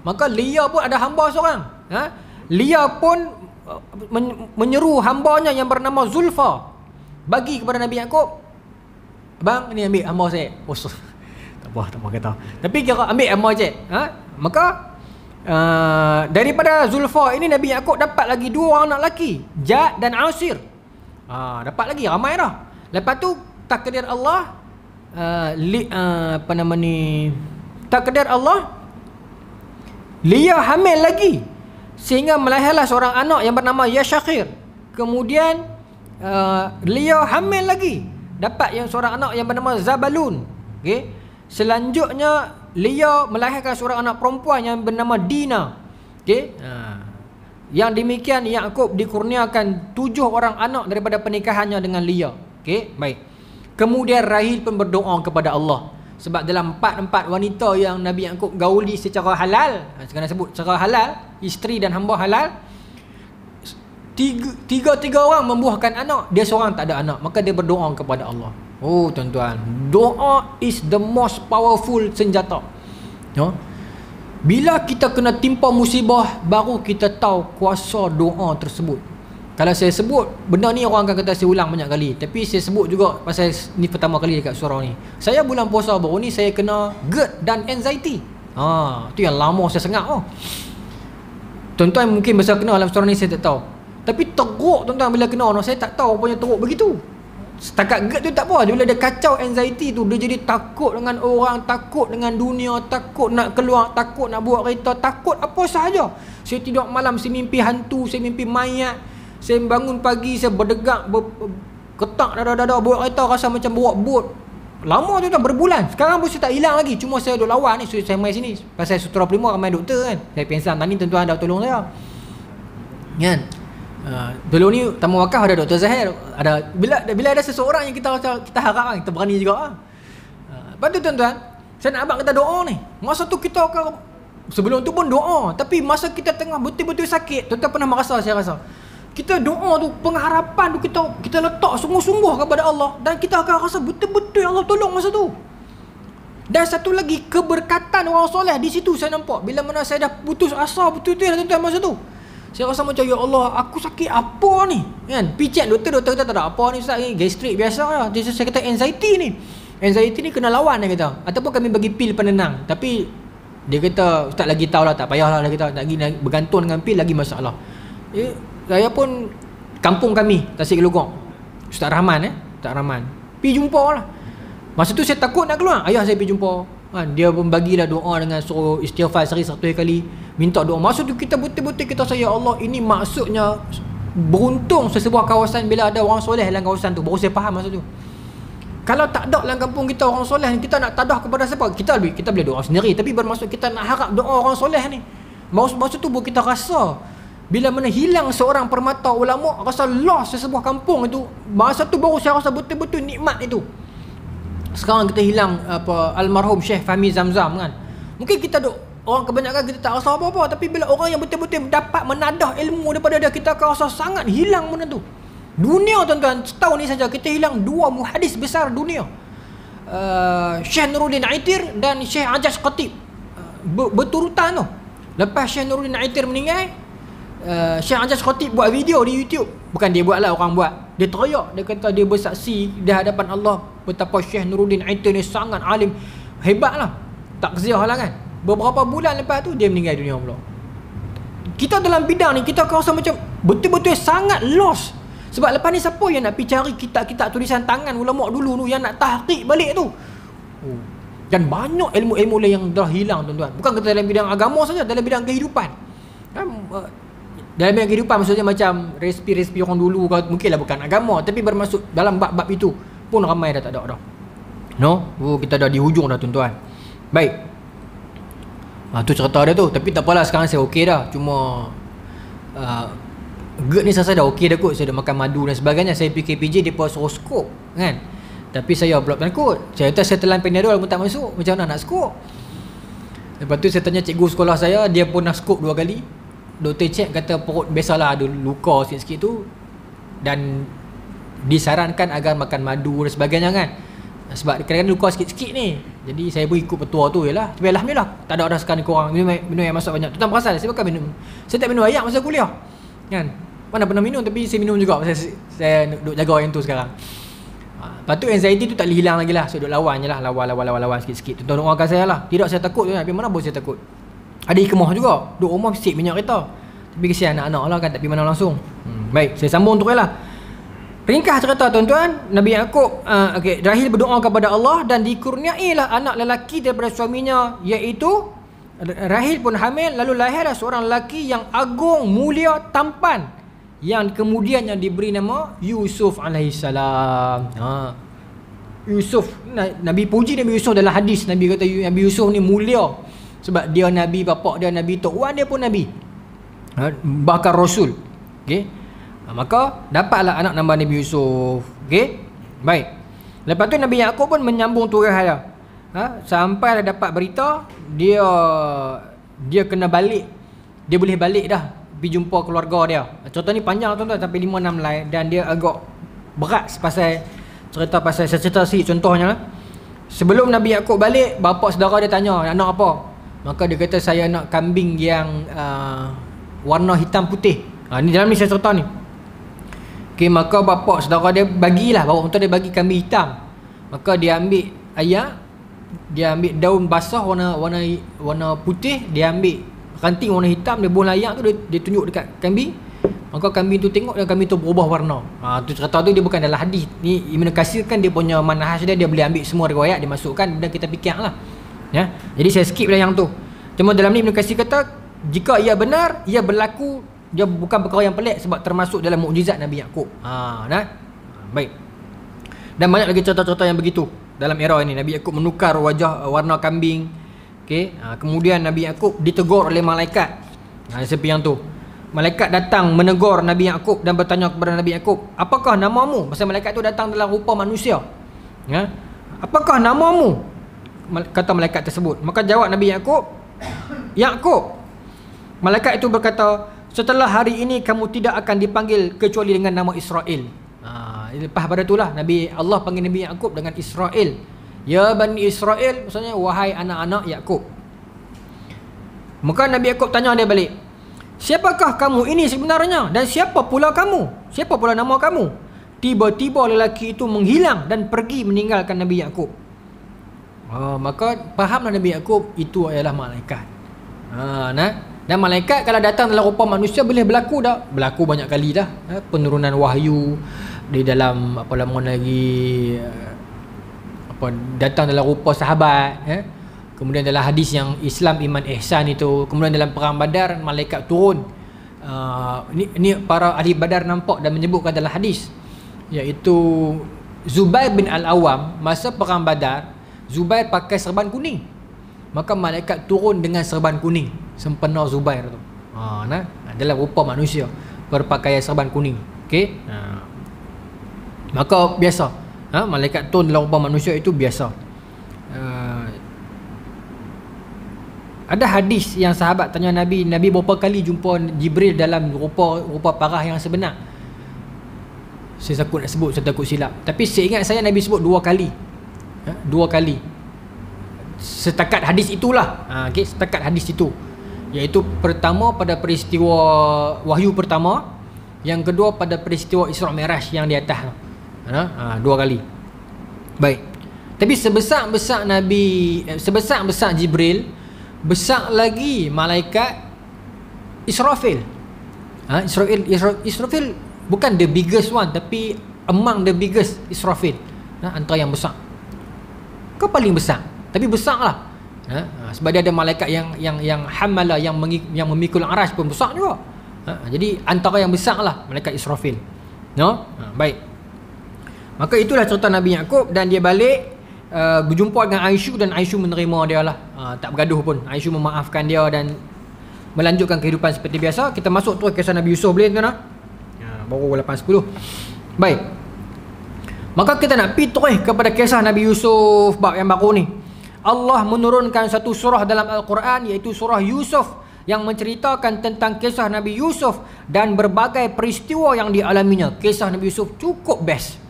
Maka Leah pun ada hamba seorang. Leah pun menyeru hambanya yang bernama Zulfa, bagi kepada Nabi Yakub, abang ni ambil hamba saya. Tak apa kata. Tapi kira ambil hamba je. Maka daripada Zulfa ini Nabi Yakub dapat lagi 2 orang anak lelaki, Jad dan Asir. Dapat lagi, ramai dah. Lepas tu takdir Allah, takdir Allah, Leah hamil lagi, sehingga melahirlah seorang anak yang bernama Yashakir. Kemudian Leah hamil lagi, dapat yang seorang anak yang bernama Zabalun. Okey. Selanjutnya Leah melahirkan seorang anak perempuan yang bernama Dina. Okey. Yang demikian Yakub dikurniakan 7 orang anak daripada pernikahannya dengan Leah. Okey, baik. Kemudian Rahil pun berdoa kepada Allah. Sebab dalam 4 wanita yang Nabi Yakub gauli secara halal, sekarang sebut secara halal, isteri dan hamba halal, tiga orang membuahkan anak, dia seorang tak ada anak. Maka dia berdoa kepada Allah. Oh tuan-tuan, doa is the most powerful senjata. Bila kita kena timpa musibah, baru kita tahu kuasa doa tersebut. Kalau saya sebut benda ni, orang akan kata saya ulang banyak kali, tapi saya sebut juga pasal ni pertama kali dekat surau ni. Saya bulan puasa baru ni saya kena GERD dan anxiety. Tu yang lama saya sengak. Tuan-tuan mungkin besar kena dalam surau ni, saya tak tahu. Tapi teruk tuan-tuan bila kena, saya tak tahu apa yang teruk begitu. Setakat GERD tu tak apa, bila dia kacau anxiety tu, dia jadi takut dengan orang, takut dengan dunia, takut nak keluar, takut nak buat kereta, takut apa sahaja. Saya tidur malam, saya mimpi hantu, saya mimpi mayat. Saya bangun pagi, saya berdegak, ketak dada-dada, buat kereta rasa macam bawa bot. Lama tu berbulan. Sekarang pun saya tak hilang lagi. Cuma saya duk lawan ni, saya main sini. Pasal Sutera Prima ramai doktor kan. Saya pensang tadi tuan-tuan dah tolong saya. Kan? Dulu ni Tamu Wakaf ada Dr. Zahir. Ada bila ada seseorang yang kita harap, kita berani juga. Lepas tu tuan-tuan, saya nak abang kata doa ni. Masa tu kita akan, sebelum tu pun doa. Tapi masa kita tengah betul-betul sakit, tuan-tuan pernah merasa, saya rasa kita doa tu, pengharapan tu kita letak sungguh-sungguh kepada Allah, dan kita akan rasa betul-betul Allah tolong masa tu. Dan satu lagi, keberkatan orang soleh di situ saya nampak. Bila mana saya dah putus asa betul-betul tuan-tuan masa tu, saya rasa macam, ya Allah, aku sakit apa ni? Kan? Picit doktor kata tak ada apa ni ustaz, ni gastrik biasa lah. Saya kata anxiety ni. Anxiety ni kena lawan dia kata. Ataupun kami bagi pil penenang. Tapi dia kata ustaz lagi tahulah, tak payahlah, dia kata lagi bergantung dengan pil lagi masalah. Saya pun kampung kami Tasik Gelugong, Ustaz Rahman Ustaz Rahman pergi jumpa lah. Masa tu saya takut nak keluar, ayah saya pergi jumpa kan. Dia pun bagilah doa dengan suruh istighfar sehari 100 kali, minta doa. Masa tu kita betul-betul kita rasa, ya Allah, ini maksudnya beruntung sesebuah kawasan bila ada orang soleh dalam kawasan tu. Baru saya faham masa tu. Kalau tak ada dalam kampung kita orang soleh, kita nak tadah kepada siapa? Kita boleh doa sendiri, tapi bermaksud kita nak harap doa orang soleh ni. Masa tu baru kita rasa, bila mana hilang seorang permata ulama, rasa lost sesebuah kampung itu. Masa tu baru saya rasa betul-betul nikmat itu. Sekarang kita hilang almarhum Syekh Fahmi Zamzam kan. Mungkin kita orang kebanyakan kita tak rasa apa-apa, tapi bila orang yang betul-betul dapat menadah ilmu daripada dia, kita akan rasa sangat hilang benda tu. Dunia tuan-tuan, setahun ni saja kita hilang 2 muhadis besar dunia. Syekh Nuruddin Aitir dan Syekh Ajaz Khatib. Berturutan tu. Lepas Syekh Nuruddin Aitir meninggal, Syekh Ajaz Khatib buat video di YouTube. Bukan dia buat lah, orang buat. Dia teriak, dia kata dia bersaksi di hadapan Allah betapa Syekh Nuruddin Aitir ni sangat alim, hebat lah. takziah lah kan. Beberapa bulan lepas tu dia meninggal dunia pula. Kita dalam bidang ni kita rasa macam betul-betul sangat lost. Sebab lepas ni siapa yang nak pergi cari kitab-kitab tulisan tangan ulama dulu tu yang nak tahqiq balik tu. Dan banyak ilmu-ilmu yang dah hilang tuan-tuan. Bukan kata dalam bidang agama saja, dalam bidang kehidupan. Dalam bidang kehidupan maksudnya macam resipi-resipi orang dulu, mungkinlah bukan agama, tapi bermaksud dalam bab-bab itu pun ramai dah tak ada dah. No? Kita dah di hujung dah tuan-tuan. Baik. Tu cerita dia tu. Tapi tak apalah, sekarang saya okey dah. Cuma GERD ni saya dah okey dah kot. Saya dah makan madu dan sebagainya. Saya pergi KPJ, dia pun suruh skop kan. Tapi saya pula takut. Saya kata saya telan Panadol pun tak masuk. Macam mana nak skop? Lepas tu saya tanya cikgu sekolah saya, dia pun nak skop 2 kali. Doktor cek kata perut biasalah ada luka sikit-sikit tu, dan disarankan agar makan madu dan sebagainya kan. Sebab kadang-kadang luka sikit-sikit ni. Jadi saya pun ikut petua tu je lah. Tapi alhamdulillah tak ada sekarang ni kurang. Minum yang masuk banyak. Tuan perasan saya bukan minum. Saya tak minum air masa kuliah kan. Mana pernah minum, tapi saya minum juga. Saya duk jaga yang tu sekarang. Lepas tu anxiety tu tak boleh hilang lagi lah. So duk lawan je lah. Lawan sikit-sikit. Tuan doakan saya lah. Tidak saya takut tu. Tapi mana pun saya takut. Ada hikmah juga. Duk rumah sip minyak kereta. Tapi kesian anak-anak lah kan, tak pergi mana langsung. Baik, saya sambung tu lah. Ringkas cerita tuan-tuan, Nabi Yaqub Rahil berdoa kepada Allah dan dikurniailah anak lelaki daripada suaminya, iaitu Rahil pun hamil, lalu lahirlah seorang lelaki yang agung, mulia, tampan, yang kemudian yang diberi nama Yusuf alaihissalam. Yusuf, Nabi puji Nabi Yusuf dalam hadis. Nabi kata Nabi Yusuf ni mulia sebab dia Nabi, bapak dia Nabi, tok wan dia pun Nabi, bahkan Rasul. Okey, maka dapatlah anak nama Nabi Yusuf. Okey, baik. Lepas tu Nabi Yaqub pun menyambung turah dia. Sampai dah dapat berita dia kena balik. Dia boleh balik dah pergi jumpa keluarga dia. Cerita ni panjang tuan-tuan, sampai 5-6 line, dan dia agak berat pasal cerita pasal saya cerita sikit contohnya. Sebelum Nabi Yaqub balik, bapa saudara dia tanya, "Nak apa?" Maka dia kata, "Saya nak kambing yang warna hitam putih." Ni dalam ni saya cerita ni. Okey, maka bapa saudara dia bagilah, bapa mentua dia bagi kambing hitam. Maka dia ambil ayam, dia ambil daun basah warna putih, dia ambil ranting warna hitam, dia buang layak tu, dia tunjuk dekat kambing. Maka kambing tu tengok dan kambing tu berubah warna. Tu cerita tu dia bukan dalam hadis. Ni Ibn Katsir kan dia punya manhaj dia boleh ambil semua riwayat dia masukkan dan kita fikirlah. Ya. Jadi saya skip lah yang tu. Cuma dalam ni Ibn Katsir kata jika ia benar, ia berlaku, dia bukan perkara yang pelik sebab termasuk dalam mukjizat Nabi Yaqub. Baik. Dan banyak lagi cerita-cerita yang begitu dalam era ini. Nabi Yaqub menukar wajah warna kambing. Okey, kemudian Nabi Yaqub ditegur oleh malaikat. Seperti yang tu. Malaikat datang menegur Nabi Yaqub dan bertanya kepada Nabi Yaqub, "Apakah namamu?" Masa malaikat tu datang dalam rupa manusia. "Apakah namamu?" Kata malaikat tersebut. Maka jawab Nabi Yaqub, "Yaqub." Malaikat itu berkata, "Setelah hari ini kamu tidak akan dipanggil kecuali dengan nama Israel." Lepas pada itulah Allah panggil Nabi Yaqub dengan Israel. Ya Bani Israel, maksudnya wahai anak-anak Yaqub. Maka Nabi Yaqub tanya dia balik, "Siapakah kamu ini sebenarnya? Dan siapa pula kamu? Siapa pula nama kamu?" Tiba-tiba lelaki itu menghilang dan pergi meninggalkan Nabi Yaqub. Maka fahamlah Nabi Yaqub itu adalah malaikat. Dan malaikat kalau datang dalam rupa manusia boleh berlaku dah. Berlaku banyak kali dah. Penurunan wahyu di dalam datang dalam rupa sahabat. Kemudian dalam hadis yang Islam Iman Ihsan itu. Kemudian dalam perang Badar malaikat turun. Ini para ahli Badar nampak dan menyebutkan dalam hadis, iaitu Zubair bin Al-Awwam masa perang Badar, Zubair pakai serban kuning. Maka malaikat turun dengan serban kuning sempena Zubair tu. Dalam rupa manusia berpakaian serban kuning. Okey. Maka biasa. Malaikat turun dalam rupa manusia itu biasa. Ada hadis yang sahabat tanya Nabi berapa kali jumpa Jibril dalam rupa parah yang sebenar. Saya takut nak sebut, saya takut silap. Tapi seingat saya Nabi sebut 2 kali. 2 kali. Setakat hadis itulah. Okey, setakat hadis itu. Iaitu pertama pada peristiwa wahyu pertama, yang kedua pada peristiwa Isra Mi'raj yang di atas. 2 kali. Baik. Tapi sebesar-besar Nabi, sebesar-besar Jibril, besar lagi malaikat Israfil. Israfil bukan the biggest one, tapi among the biggest. Israfil, antara yang besar, ke paling besar, tapi besar lah. Sebab dia ada malaikat yang hamala, yang memikul arasy pun besar juga. Jadi antara yang besar lah malaikat Israfil. Baik. Maka itulah cerita Nabi Yaqub, dan dia balik berjumpa dengan Aisyu, dan Aisyu menerima dia lah, tak bergaduh pun. Aisyu memaafkan dia dan melanjutkan kehidupan seperti biasa. Kita masuk terus kisah Nabi Yusuf boleh tuan-tuan? Baru 8.10. Baik. Maka kita nak pergi terus kepada kisah Nabi Yusuf bab yang baru ni. Allah menurunkan satu surah dalam Al-Quran, iaitu surah Yusuf, yang menceritakan tentang kisah Nabi Yusuf dan berbagai peristiwa yang dialaminya. Kisah Nabi Yusuf cukup best.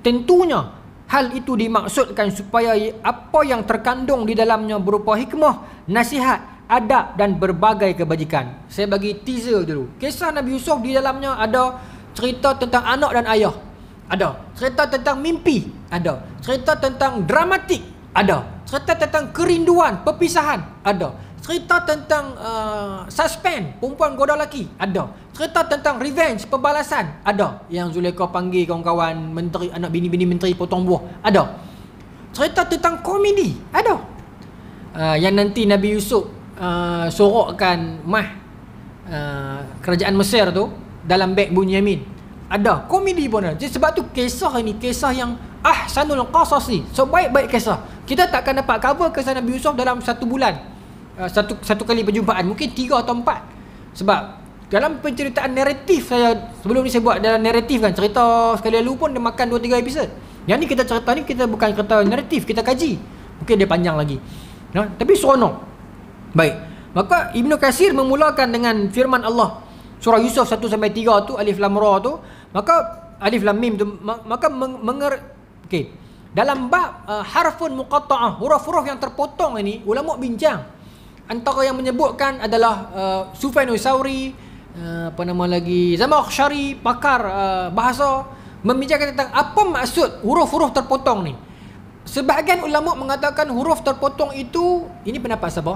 Tentunya hal itu dimaksudkan supaya apa yang terkandung di dalamnya berupa hikmah, nasihat, adab dan berbagai kebajikan. Saya bagi teaser dulu. Kisah Nabi Yusuf di dalamnya ada cerita tentang anak dan ayah, ada cerita tentang mimpi, ada cerita tentang dramatik, ada cerita tentang kerinduan, perpisahan, ada cerita tentang suspense, perempuan goda lelaki, ada cerita tentang revenge, pembalasan, ada yang Zulaikha panggil kawan-kawan menteri, anak bini-bini menteri potong buah, ada cerita tentang komedi, ada yang nanti Nabi Yusuf sorokkan kerajaan Mesir tu dalam beg Bunyamin, ada komedi pun ada. Jadi sebab tu kisah ini kisah yang ahsanul qasasi, sebaik-baik kisah. Kita takkan dapat cover kisah Nabi Yusuf dalam satu bulan, satu kali perjumpaan, mungkin 3 atau 4. Sebab dalam penceritaan naratif, saya sebelum ni saya buat dalam naratif kan, cerita sekali lalu pun dia makan 2-3 episod. Yang ni kita cerita ni, kita bukan cerita naratif, kita kaji, mungkin dia panjang lagi, tapi seronok. Baik, maka Ibnu Katsir memulakan dengan firman Allah surah Yusuf 1-3 tu, alif lam ra tu, maka alif lam mim tu, maka okey, dalam bab harfun muqatta'ah, huruf-huruf yang terpotong ini, ulama bincang. Antara yang menyebutkan adalah Sufyan Tsauri, Zamakhsyari, pakar bahasa, membicarakan tentang apa maksud huruf-huruf terpotong ni. Sebahagian ulama mengatakan huruf terpotong itu, ini pendapat siapa?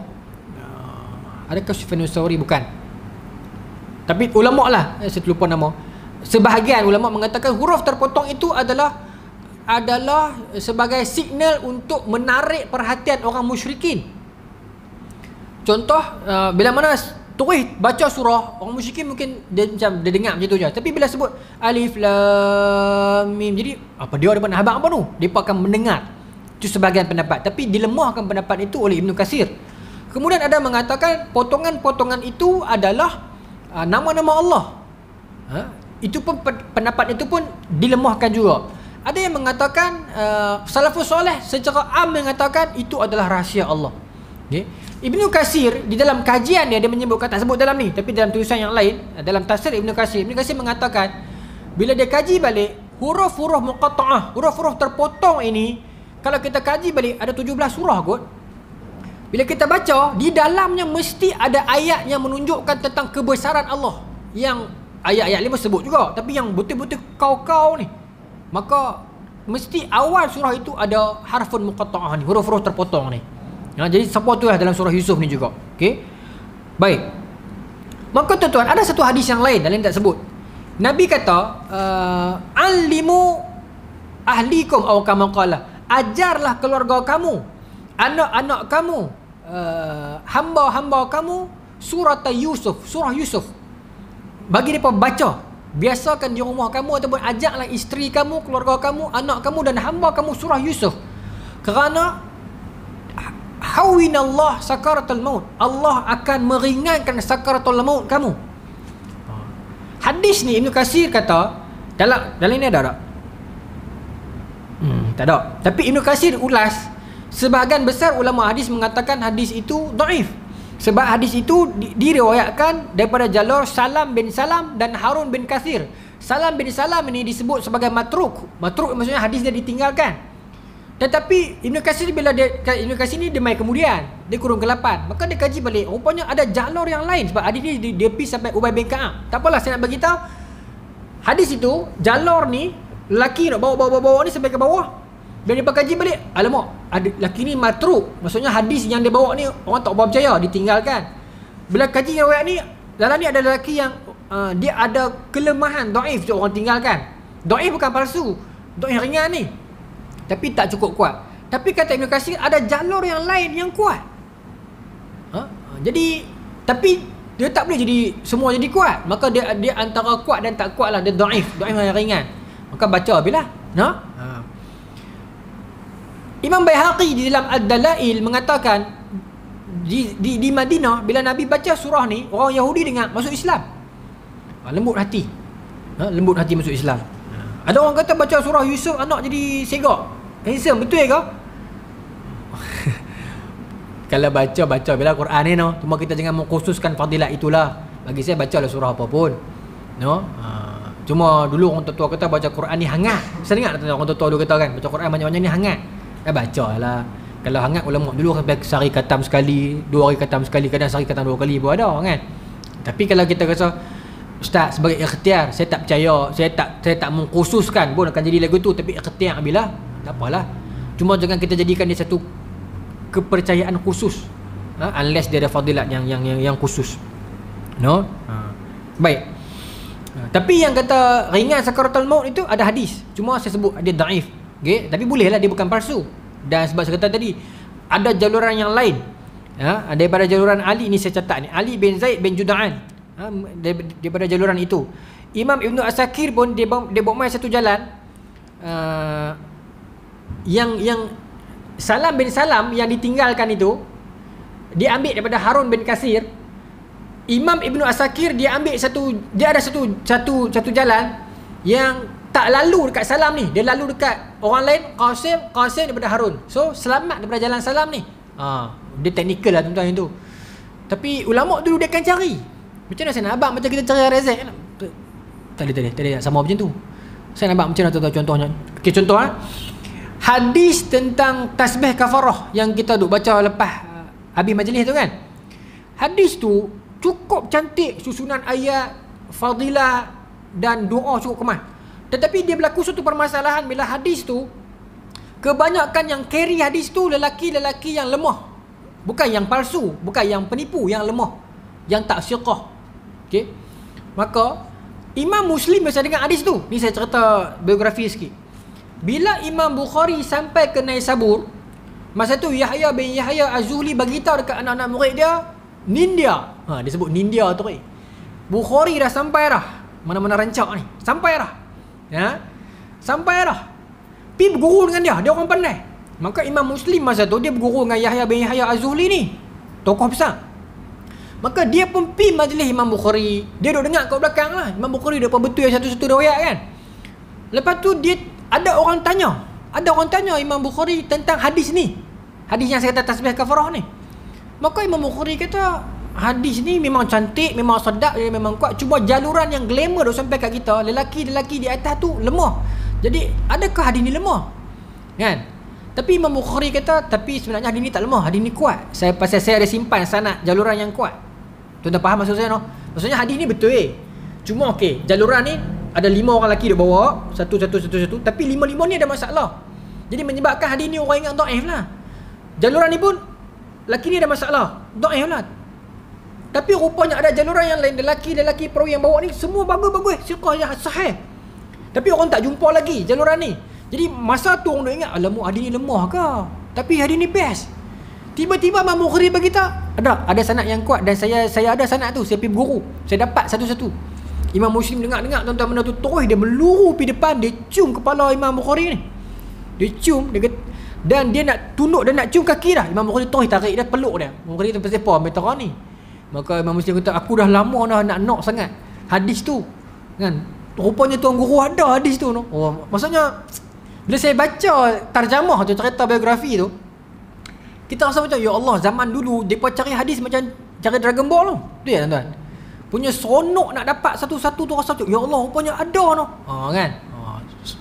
Adakah Sufyan Tsauri? Bukan. Tapi ulama lah, saya terlupa nama. Sebahagian ulama mengatakan huruf terpotong itu adalah sebagai signal untuk menarik perhatian orang musyrikin. Contoh, bila mana terus baca surah, orang musyrikin mungkin dia dengar macam tu je. Tapi bila sebut alif lam mim, jadi apa dia ada nak habaq apa tu? Depa akan mendengar. Itu sebahagian pendapat, tapi dilemahkan pendapat itu oleh Ibnu Katsir. Kemudian ada mengatakan potongan-potongan itu adalah nama-nama Allah. Itu pun pendapat itu pun dilemahkan juga. Ada yang mengatakan salafus soleh secara am mengatakan itu adalah rahsia Allah. Okay. Ibnu Katsir di dalam kajian dia menyebutkan, tak sebut dalam ni, tapi dalam tulisan yang lain, dalam tafsir Ibnu Katsir mengatakan bila dia kaji balik huruf-huruf muqatta'ah, huruf-huruf terpotong ini, kalau kita kaji balik ada 17 surah kot. Bila kita baca, di dalamnya mesti ada ayat yang menunjukkan tentang kebesaran Allah. Yang ayat-ayat 5 sebut juga, tapi yang betul-betul kau-kau ni, maka mesti awal surah itu ada harfun muqatta'ah ni, huruf-huruf terpotong ni. Jadi support tu lah dalam surah Yusuf ni juga. Okey. Baik. Maka tuan-tuan, ada satu hadis yang lain, dalam tak sebut. Nabi kata, alimu ahlikum aw kama qala. Ajarlah keluarga kamu, anak-anak kamu, hamba-hamba kamu surah Yusuf, surah Yusuf. Bagi mereka baca. Biasakan di rumah kamu ataupun ajaklah isteri kamu, keluarga kamu, anak kamu dan hamba kamu surah Yusuf. Kerana hawinallah sakaratul maut, Allah akan meringankan sakaratul maut kamu. Hadis ni Ibnu Katsir kata, dalam ini ada tak? Tak ada. Tapi Ibnu Katsir ulas, sebahagian besar ulama hadis mengatakan hadis itu dhaif. Sebab hadis itu diriwayatkan daripada jalur Salam bin Salam dan Harun bin Katsir. Salam bin Salam ini disebut sebagai matruk. Matruk maksudnya hadis dia ditinggalkan. Tetapi Ibnu Katsir Ibnu Katsir ni dia mai kemudian, dia kurung ke-8. Maka dia kaji balik, rupanya ada jalur yang lain. Sebab hadis ni dia pergi sampai Ubay bin Ka'ab. Tak apalah, saya nak bagi tahu hadis itu, jalur ni lelaki nak bawa ni sampai ke bawah. Bila dia kaji balik, alamak, ada laki ni matruk. Maksudnya hadis yang dia bawa ni orang tak percaya, ditinggalkan. Bila kaji riwayat ni, dalam ni ada lelaki yang dia ada kelemahan, dhaif, orang tinggalkan. Dhaif bukan palsu, dhaif ringan ni, tapi tak cukup kuat. Tapi kata Ibn Katsir, ada jalur yang lain yang kuat. Jadi, tapi dia tak boleh jadi semua jadi kuat. Maka dia antara kuat dan tak kuat lah. Dia dhaif yang ringan. Maka baca bila Imam Baihaqi di dalam Ad-Dalail mengatakan di Madinah bila Nabi baca surah ni, orang Yahudi dengar masuk Islam. Lembut hati. Lembut hati masuk Islam. Ada orang kata baca surah Yusuf anak jadi segak. Handsome, betul ke? Kalau baca bila Quran ni cuma kita jangan mengkhususkan fadilat itulah. Bagi saya bacalah surah apa pun. Cuma dulu orang tua kata baca Quran ni hangat. Saya dengar orang tua dulu kata kan, baca Quran banyak-banyak ni hangat. Bacalah. Kalau hangat ulama dulu sampai sehari khatam sekali, 2 hari khatam sekali, kadang sehari khatam 2 kali pun ada kan. Tapi kalau kita rasa Ustaz sebagai ikhtiar, saya tak percaya, saya tak mengkhususkan pun akan jadi lagu tu, tapi ikhtiar ambillah, tak apalah. Cuma jangan kita jadikan dia satu kepercayaan khusus, unless dia ada fadilat yang khusus. Baik. Tapi yang kata ringan sakaratul maut itu ada hadis, cuma saya sebut dia dhaif. Okay? Tapi bolehlah, dia bukan palsu. Dan sebab saya kata tadi ada jaluran yang lain, daripada jaluran Ali ni saya catat ni, Ali bin Zaid bin Juda'an, daripada jaluran itu. Imam Ibn Asakir pun dia bawa main satu jalan, yang Salam bin Salam yang ditinggalkan itu dia ambil daripada Harun bin Kasir. Imam Ibn Asakir dia ambil dia ada satu jalan yang tak lalu dekat Salam ni, dia lalu dekat orang lain, Qasim daripada Harun. So selamat daripada jalan Salam ni. Dia teknikal lah tuan-tuan itu. Tapi ulama dulu dia akan cari. Macam mana saya nak abang macam kita cari rezek kan? Tak ada sama macam tu. Saya nak abang macam mana tuan-tuan contohnya. Okey, contoh hadis tentang tasbih kafarah yang kita duk baca lepas habis majlis tu kan. Hadis tu cukup cantik, susunan ayat, fadilah dan doa cukup kemas. Tetapi dia berlaku satu permasalahan bila hadis tu kebanyakan yang carry hadis tu lelaki-lelaki yang lemah. Bukan yang palsu, bukan yang penipu, yang lemah, yang tak siqah. Okey. Maka Imam Muslim biasa dengar hadis tu. Ni saya cerita biografi sikit. Bila Imam Bukhari sampai ke Naisabur, masa tu Yahya bin Yahya Az-Zuhli bagi tahu dekat anak-anak murid dia, Nindia. Dia sebut Nindia tu. Bukhari dah sampai dah. Mana-mana rancak ni. Sampai dah. Sampai dah. Pi berguru dengan dia orang pandai. Maka Imam Muslim masa tu dia berguru dengan Yahya bin Yahya Az-Zuhli ni, tokoh besar. Maka dia pun pi majlis Imam Bukhari. Dia duduk dengar kat belakang lah. Imam Bukhari dia pun betul yang satu-satu riwayat kan. Lepas tu ada orang tanya Imam Bukhari tentang hadis ni. Hadis yang saya kata tasbih kafarah ni. Maka Imam Bukhari kata hadis ni memang cantik, memang sedap, memang kuat. Cuma jaluran yang glamour dah sampai kat kita, lelaki-lelaki di atas tu lemah. Jadi adakah hadis ni lemah? Kan? Tapi Imam Bukhari kata tapi sebenarnya hadis ni tak lemah, hadis ni kuat. Pasal saya ada simpan sanad jaluran yang kuat. Tuan-tuan faham maksud saya no? Maksudnya hadis ni betul Cuma okey, jaluran ni ada 5 orang lelaki dia bawa satu, tapi 5 ni ada masalah. Jadi menyebabkan hadis ni orang ingat dhaif lah. Jaluran ni pun lelaki ni ada masalah, dhaif lah. Tapi rupanya ada jaluran yang lain, lelaki perawi yang bawa ni semua bagus-bagus, siqah yang sahih. Tapi orang tak jumpa lagi jaluran ni. Jadi masa tu orang ingat alamak hadis ni lemah ke? Tapi hadis ni best. Tiba-tiba Imam Bukhari bagi tahu ada sanad yang kuat dan saya ada sanad tu, saya pergi berguru. Saya dapat satu-satu. Imam Muslim dengar tuan-tuan benda tu terus dia meluru pergi depan, dia cium kepala Imam Bukhari ni. Dia cium, dan dia nak tunduk dan nak cium kaki dah. Imam Bukhari terus tarik dia, peluk dia. Imam Bukhari tu pasal apa ambil terang ni. Maka Imam Muslim kata aku dah lama dah nak sangat hadis tu. Kan? Rupanya tuan guru ada hadis tu no. Maksudnya bila saya baca tarjamah tu, cerita biografi tu, kita rasa macam ya Allah, zaman dulu depa cari hadis macam cari Dragon Ball tu. Tu ya tuan-tuan. Punya seronok nak dapat satu-satu tu, rasa ya Allah rupanya ada no. Kan?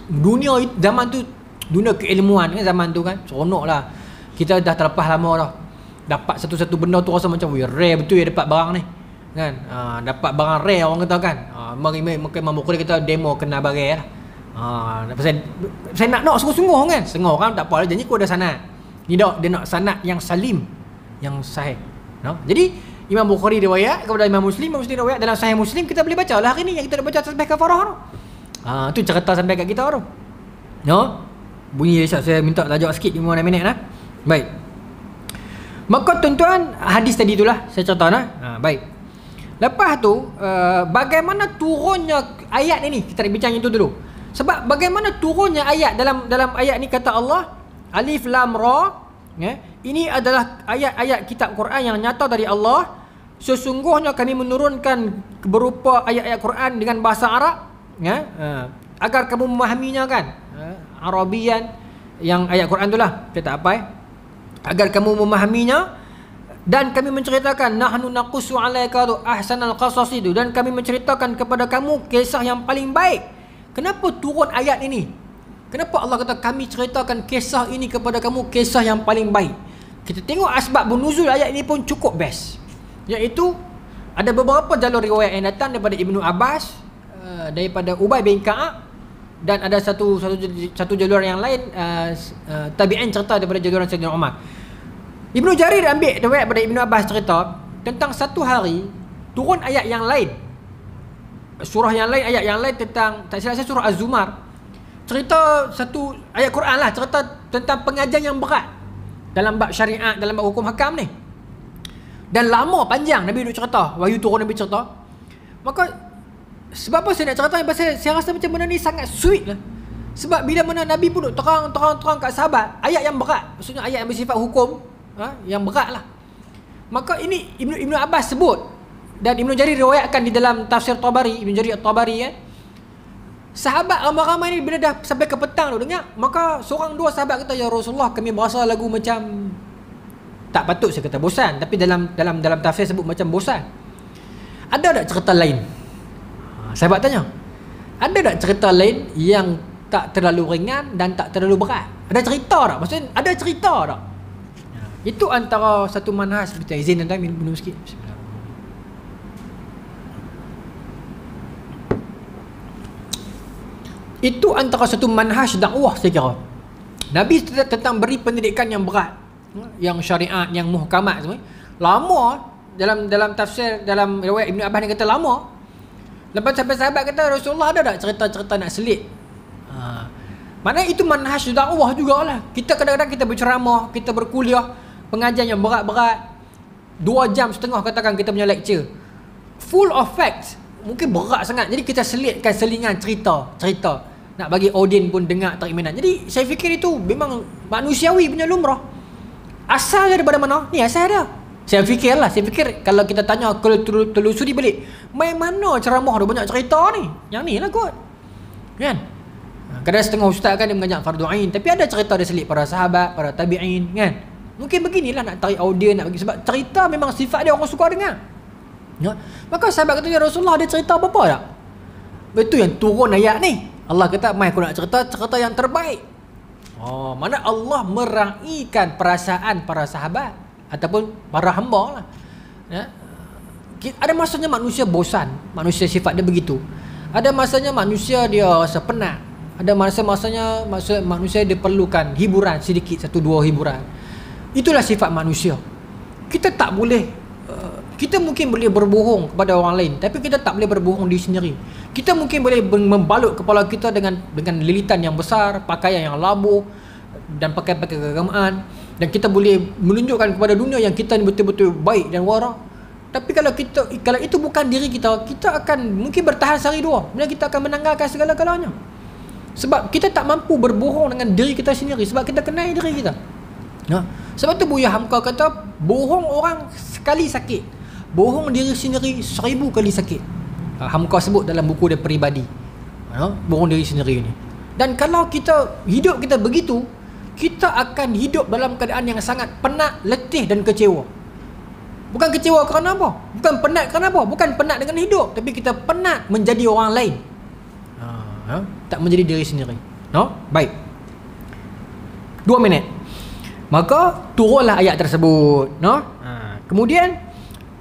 Dunia zaman tu, dunia keilmuan kan zaman tu kan. Seronoklah. Kita dah terlepas lama dah. Dapat satu-satu benda tu rasa macam rare betul ya dapat barang ni. Kan? Dapat barang rare orang kata kan. Maka Imam Bukhari kata demo kena barang lah. Saya nak sungguh-sungguh kan. Sengah kan tak apa, janji aku ada sanad. Ni dia nak sanad yang salim, yang sahih. No? Jadi Imam Bukhari riwayat kepada Imam Muslim riwayat dalam Sahih Muslim, kita boleh baca lah hari ni yang kita nak baca tasbih kafarah tu. Tu cerita sampai kat kita tu. No? Bunyi saya minta tajuk sikit 5 minit lah. Baik. Maka tuan-tuan, hadis tadi itulah saya cerita nah. Baik. Lepas tu bagaimana turunnya ayat ini, kita nak bincang itu dulu. Sebab bagaimana turunnya ayat dalam ayat ni kata Allah Alif Lam Ra, ini adalah ayat-ayat kitab Quran yang nyata dari Allah. Sesungguhnya kami menurunkan berupa ayat-ayat Quran dengan bahasa Arab, agar kamu memahaminya kan. Arabian yang ayat Quran itulah, kita tak apa agar kamu memahaminya. Dan kami menceritakan nahnu naqussu 'alaika ahsanal qasas itu, dan kami menceritakan kepada kamu kisah yang paling baik. Kenapa turun ayat ini? Kenapa Allah kata kami ceritakan kisah ini kepada kamu, kisah yang paling baik? Kita tengok asbab nuzul ayat ini pun cukup best. Iaitu ada beberapa jalur riwayat yang datang daripada Ibnu Abbas, daripada Ubay bin Ka'ab, dan ada satu jalur yang lain tabi'in cerita daripada jaluran Sayyidina Umar. Ibnu Jarir ambil riwayat daripada Ibnu Abbas cerita tentang satu hari turun ayat yang lain, surah yang lain, ayat yang lain tentang, tak silap saya surah Az-Zumar, cerita satu ayat Quran lah, cerita tentang pengajian yang berat dalam bab syariat, dalam bab hukum hakam ni. Dan lama panjang Nabi duk cerita, wahyu turun Nabi cerita. Maka sebab apa saya nak cerita ni? Pasal saya rasa macam benda ni sangat sweet lah. Sebab bila mana Nabi pun duk terang kat sahabat ayat yang berat, maksudnya ayat yang bersifat hukum, yang berat lah. Maka ini Ibnu Abbas sebut, dan Ibnu Jarir riwayatkan di dalam tafsir Tabari, Ibnu Jarir At-Tabari kan. Sahabat ramai-ramai ni bila dah sampai ke petang tu dengar, maka seorang dua sahabat kata, ya Rasulullah, kami berasa lagu macam, tak patut saya kata bosan, tapi dalam tafsir sebut macam bosan. Ada tak cerita lain? Sahabat tanya, ada tak cerita lain yang tak terlalu ringan dan tak terlalu berat? Ada cerita tak? Maksudnya ada cerita tak? Itu antara satu manhaj. Kita izin tuan-tuan minum sikit. Itu antara satu manhaj dakwah saya kira. Nabi tentang beri pendidikan yang berat, yang syariat, yang muhkamat semua. Lama dalam tafsir, dalam riwayat Ibnu Abbas ni kata lama. Lepas sampai sahabat kata, Rasulullah ada tak cerita-cerita nak selit? Maknanya itu manhaj dakwah jugalah. Kita kadang-kadang kita berceramah, kita berkuliah, pengajian yang berat-berat, 2 jam setengah katakan kita punya lecture, full of facts, mungkin berat sangat. Jadi kita selitkan selingan cerita nak bagi audien pun dengar tarik minat. Jadi saya fikir itu memang manusiawi punya lumrah. Asal dia daripada mana? Ni asal dia. Saya fikir kalau kita tanya, kalau telusuri balik, main mana ceramah ada banyak cerita ni? Yang ni lah kot, kan? Kadang setengah ustaz kan dia mengajak fardu ain, tapi ada cerita dia selit para sahabat, para tabi'in, kan? Mungkin beginilah nak tarik audien, nak bagi, sebab cerita memang sifat dia, orang suka dengar. Ya? Maka sahabat kata, ya Rasulullah, ada cerita apa-apa tak? Betul yang turun ayat ni. Allah kata, mai aku nak cerita yang terbaik. Mana Allah meraihkan perasaan para sahabat ataupun para hamba lah. Ya? Ada masanya manusia bosan, manusia sifat dia begitu. Ada masanya manusia dia rasa penat. Ada masanya manusia dia perlukan hiburan sedikit, 1-2 hiburan. Itulah sifat manusia. Kita tak boleh, kita mungkin boleh berbohong kepada orang lain, tapi kita tak boleh berbohong diri sendiri. Kita mungkin boleh membalut kepala kita dengan lilitan yang besar, pakaian yang labuh, dan pakai-pakai keagamaan, dan kita boleh menunjukkan kepada dunia yang kita ni betul-betul baik dan wara. Tapi kalau itu bukan diri kita, kita akan mungkin bertahan sehari dua, kemudian kita akan menanggalkan segala-galanya. Sebab kita tak mampu berbohong dengan diri kita sendiri, sebab kita kenal diri kita. Sebab tu Buya Hamka kata, bohong orang sekali sakit, bohong diri sendiri 1000 kali sakit. Hamka sebut dalam buku dia peribadi, bohong diri sendiri ni. Dan kalau hidup kita begitu, kita akan hidup dalam keadaan yang sangat penat, letih dan kecewa. Bukan kecewa kerana apa, bukan penat kerana apa, bukan penat dengan hidup, tapi kita penat menjadi orang lain, tak menjadi diri sendiri. Baik, 2 minit. Maka turunlah ayat tersebut. Kemudian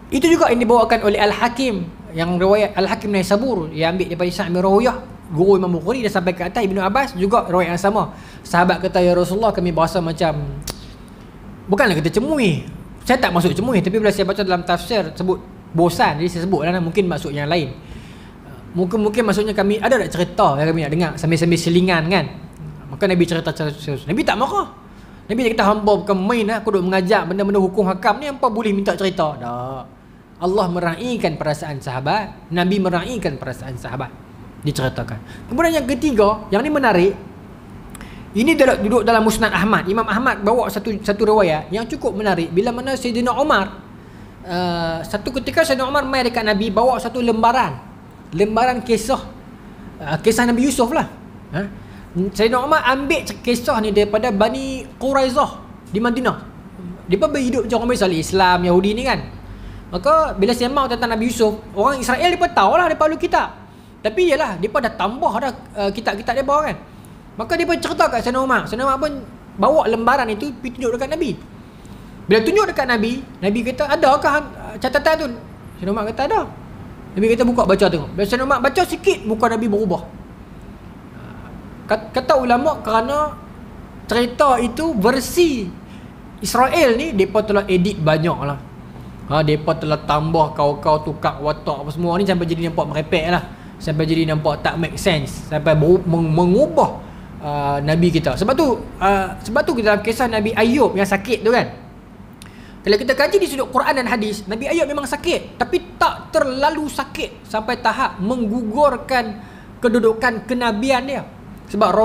itu juga yang dibawakan oleh Al-Hakim, yang riwayat Al-Hakim Naisabur, yang ambil daripada Isa' bin Rawiyah, guru Imam Bukhari dah sampai ke atas. Ibnu Abbas juga riwayat yang sama. Sahabat kata, ya Rasulullah, kami berasa macam, bukanlah kita cemui, saya tak masuk cemui, tapi bila saya baca dalam tafsir sebut bosan, jadi saya sebutlah, mungkin maksud yang lain. Mungkin maksudnya kami ada tak cerita yang kami nak dengar sambil-sambil selingan kan. Maka Nabi cerita. Nabi tak marah. Nabi kata, hamba bukan main lah, aku duk mengajak benda-benda hukum hakam ni, hampa boleh minta cerita. Tak. Allah meraihkan perasaan sahabat, Nabi meraihkan perasaan sahabat, diceritakan. Kemudian yang ketiga, yang ni menarik. Ini duduk dalam Musnad Ahmad. Imam Ahmad bawa satu riwayat yang cukup menarik. Bila mana Sayyidina Umar, satu ketika Sayyidina Umar mai dekat Nabi, bawa satu lembaran kisah Nabi Yusuf lah. Sayyidina Umar ambil kisah ni daripada Bani Quraizah di Madinah. Dia berhidup macam orang biasa, Islam, Yahudi ni kan. Maka bila sembang tentang Nabi Yusuf, orang Israel mereka tahu lah, mereka perlu kitab. Tapi yalah, mereka dah tambah dah kitab-kitab mereka kan. Maka dia pun cerita kat Sayyidina Umar. Sayyidina Umar pun bawa lembaran itu pergi tunjuk dekat Nabi. Bila tunjuk dekat Nabi, Nabi kata, adakah catatan tu? Sayyidina Umar kata ada. Nabi kata, buka baca tengok. Bila Sayyidina Umar baca sikit, muka Nabi berubah. Kata ulama, kerana cerita itu versi Israel ni, mereka telah edit banyak lah. Mereka telah tambah kau tukar watak apa semua ni sampai jadi nampak merepek lah, sampai jadi nampak tak make sense, sampai mengubah Nabi kita. Sebab tu kita dalam kisah Nabi Ayub yang sakit tu kan, kalau kita kaji di sudut Quran dan hadis, Nabi Ayub memang sakit, tapi tak terlalu sakit sampai tahap menggugurkan kedudukan kenabian dia. Sebab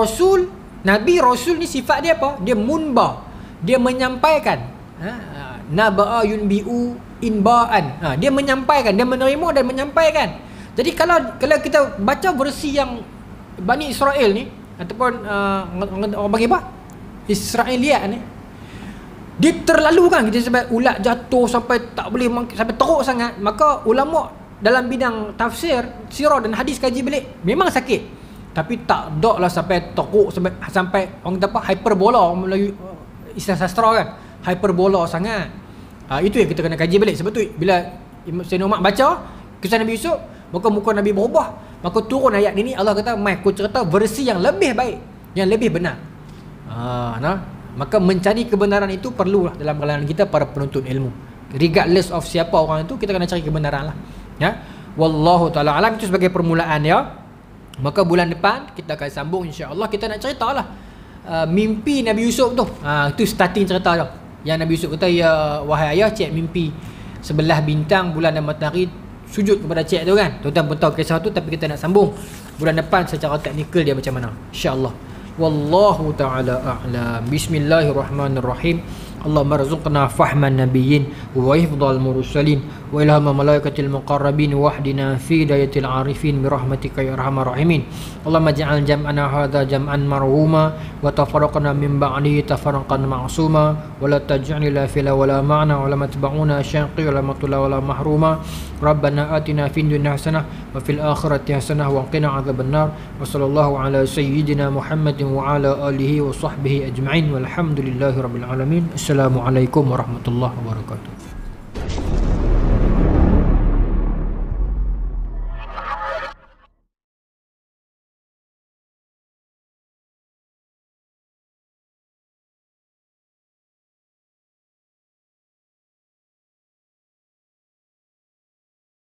Nabi Rasul ni sifat dia apa? Dia munba, dia menyampaikan. Naba'a yunbi'u inba'an. Dia menyampaikan, dia menerima dan menyampaikan. Jadi kalau kita baca versi yang Bani Israel ni, ataupun orang bagi apa? Israeliat ni, dia terlalu kan, kita sampai ulat jatuh, sampai tak boleh, sampai teruk sangat. Maka ulama dalam bidang tafsir, sirah dan hadis kaji balik, memang sakit, tapi tak dok lah sampai teruk, sampai orang kata apa, hyperbola, orang Melayu istilah sastra kan, hyperbola sangat. Itu yang kita kena kaji balik. Sebab tu bila Sayyidina Umar baca kisah Nabi Yusuf, maka muka Nabi berubah, maka turun ayat ini. Allah kata, mai aku cerita versi yang lebih baik, yang lebih benar. Maka mencari kebenaran itu perlulah dalam kalangan kita para penuntut ilmu. Regardless of siapa orang itu, kita kena cari kebenaran lah. Ya, wallahu taala alam. Itu sebagai permulaan ya. Maka bulan depan kita akan sambung insya-Allah. Kita nak ceritalah mimpi Nabi Yusuf tu. Itu starting cerita tu. Yang Nabi Yusuf kata, ya wahai ayah, cik mimpi sebelah bintang, bulan dan matahari sujud kepada cik tu kan. Tuan-tuan pun tahu kisah tu, tapi kita nak sambung bulan depan secara teknikal dia macam mana, insya-Allah. Wallahu ta'ala a'lam. Bismillahirrahmanirrahim. Allahumma rzuqna fahman nabiyyin wa hifdhal mursalin wa ilhama malaikatil muqarrabin wa hdina fi dayatil arifin bi rahmatika ya arhamar rahimin. Allahumma ja'al jam'ana hadha jam'an marhuma wa tafarraqna min ba'di tafarraqan ma'suma wa la taj'al la fila wa la ma'na wa la matba'una syaqi wa la matula wa la mahruma. Rabbana atina fid dunya hasanah wa fil akhirati hasanah wa qina adzabannar. Wa sallallahu ala sayyidina Muhammadin wa ala alihi wa sahbihi ajma'in walhamdulillahi rabbil alamin. Assalamualaikum warahmatullahi wabarakatuh.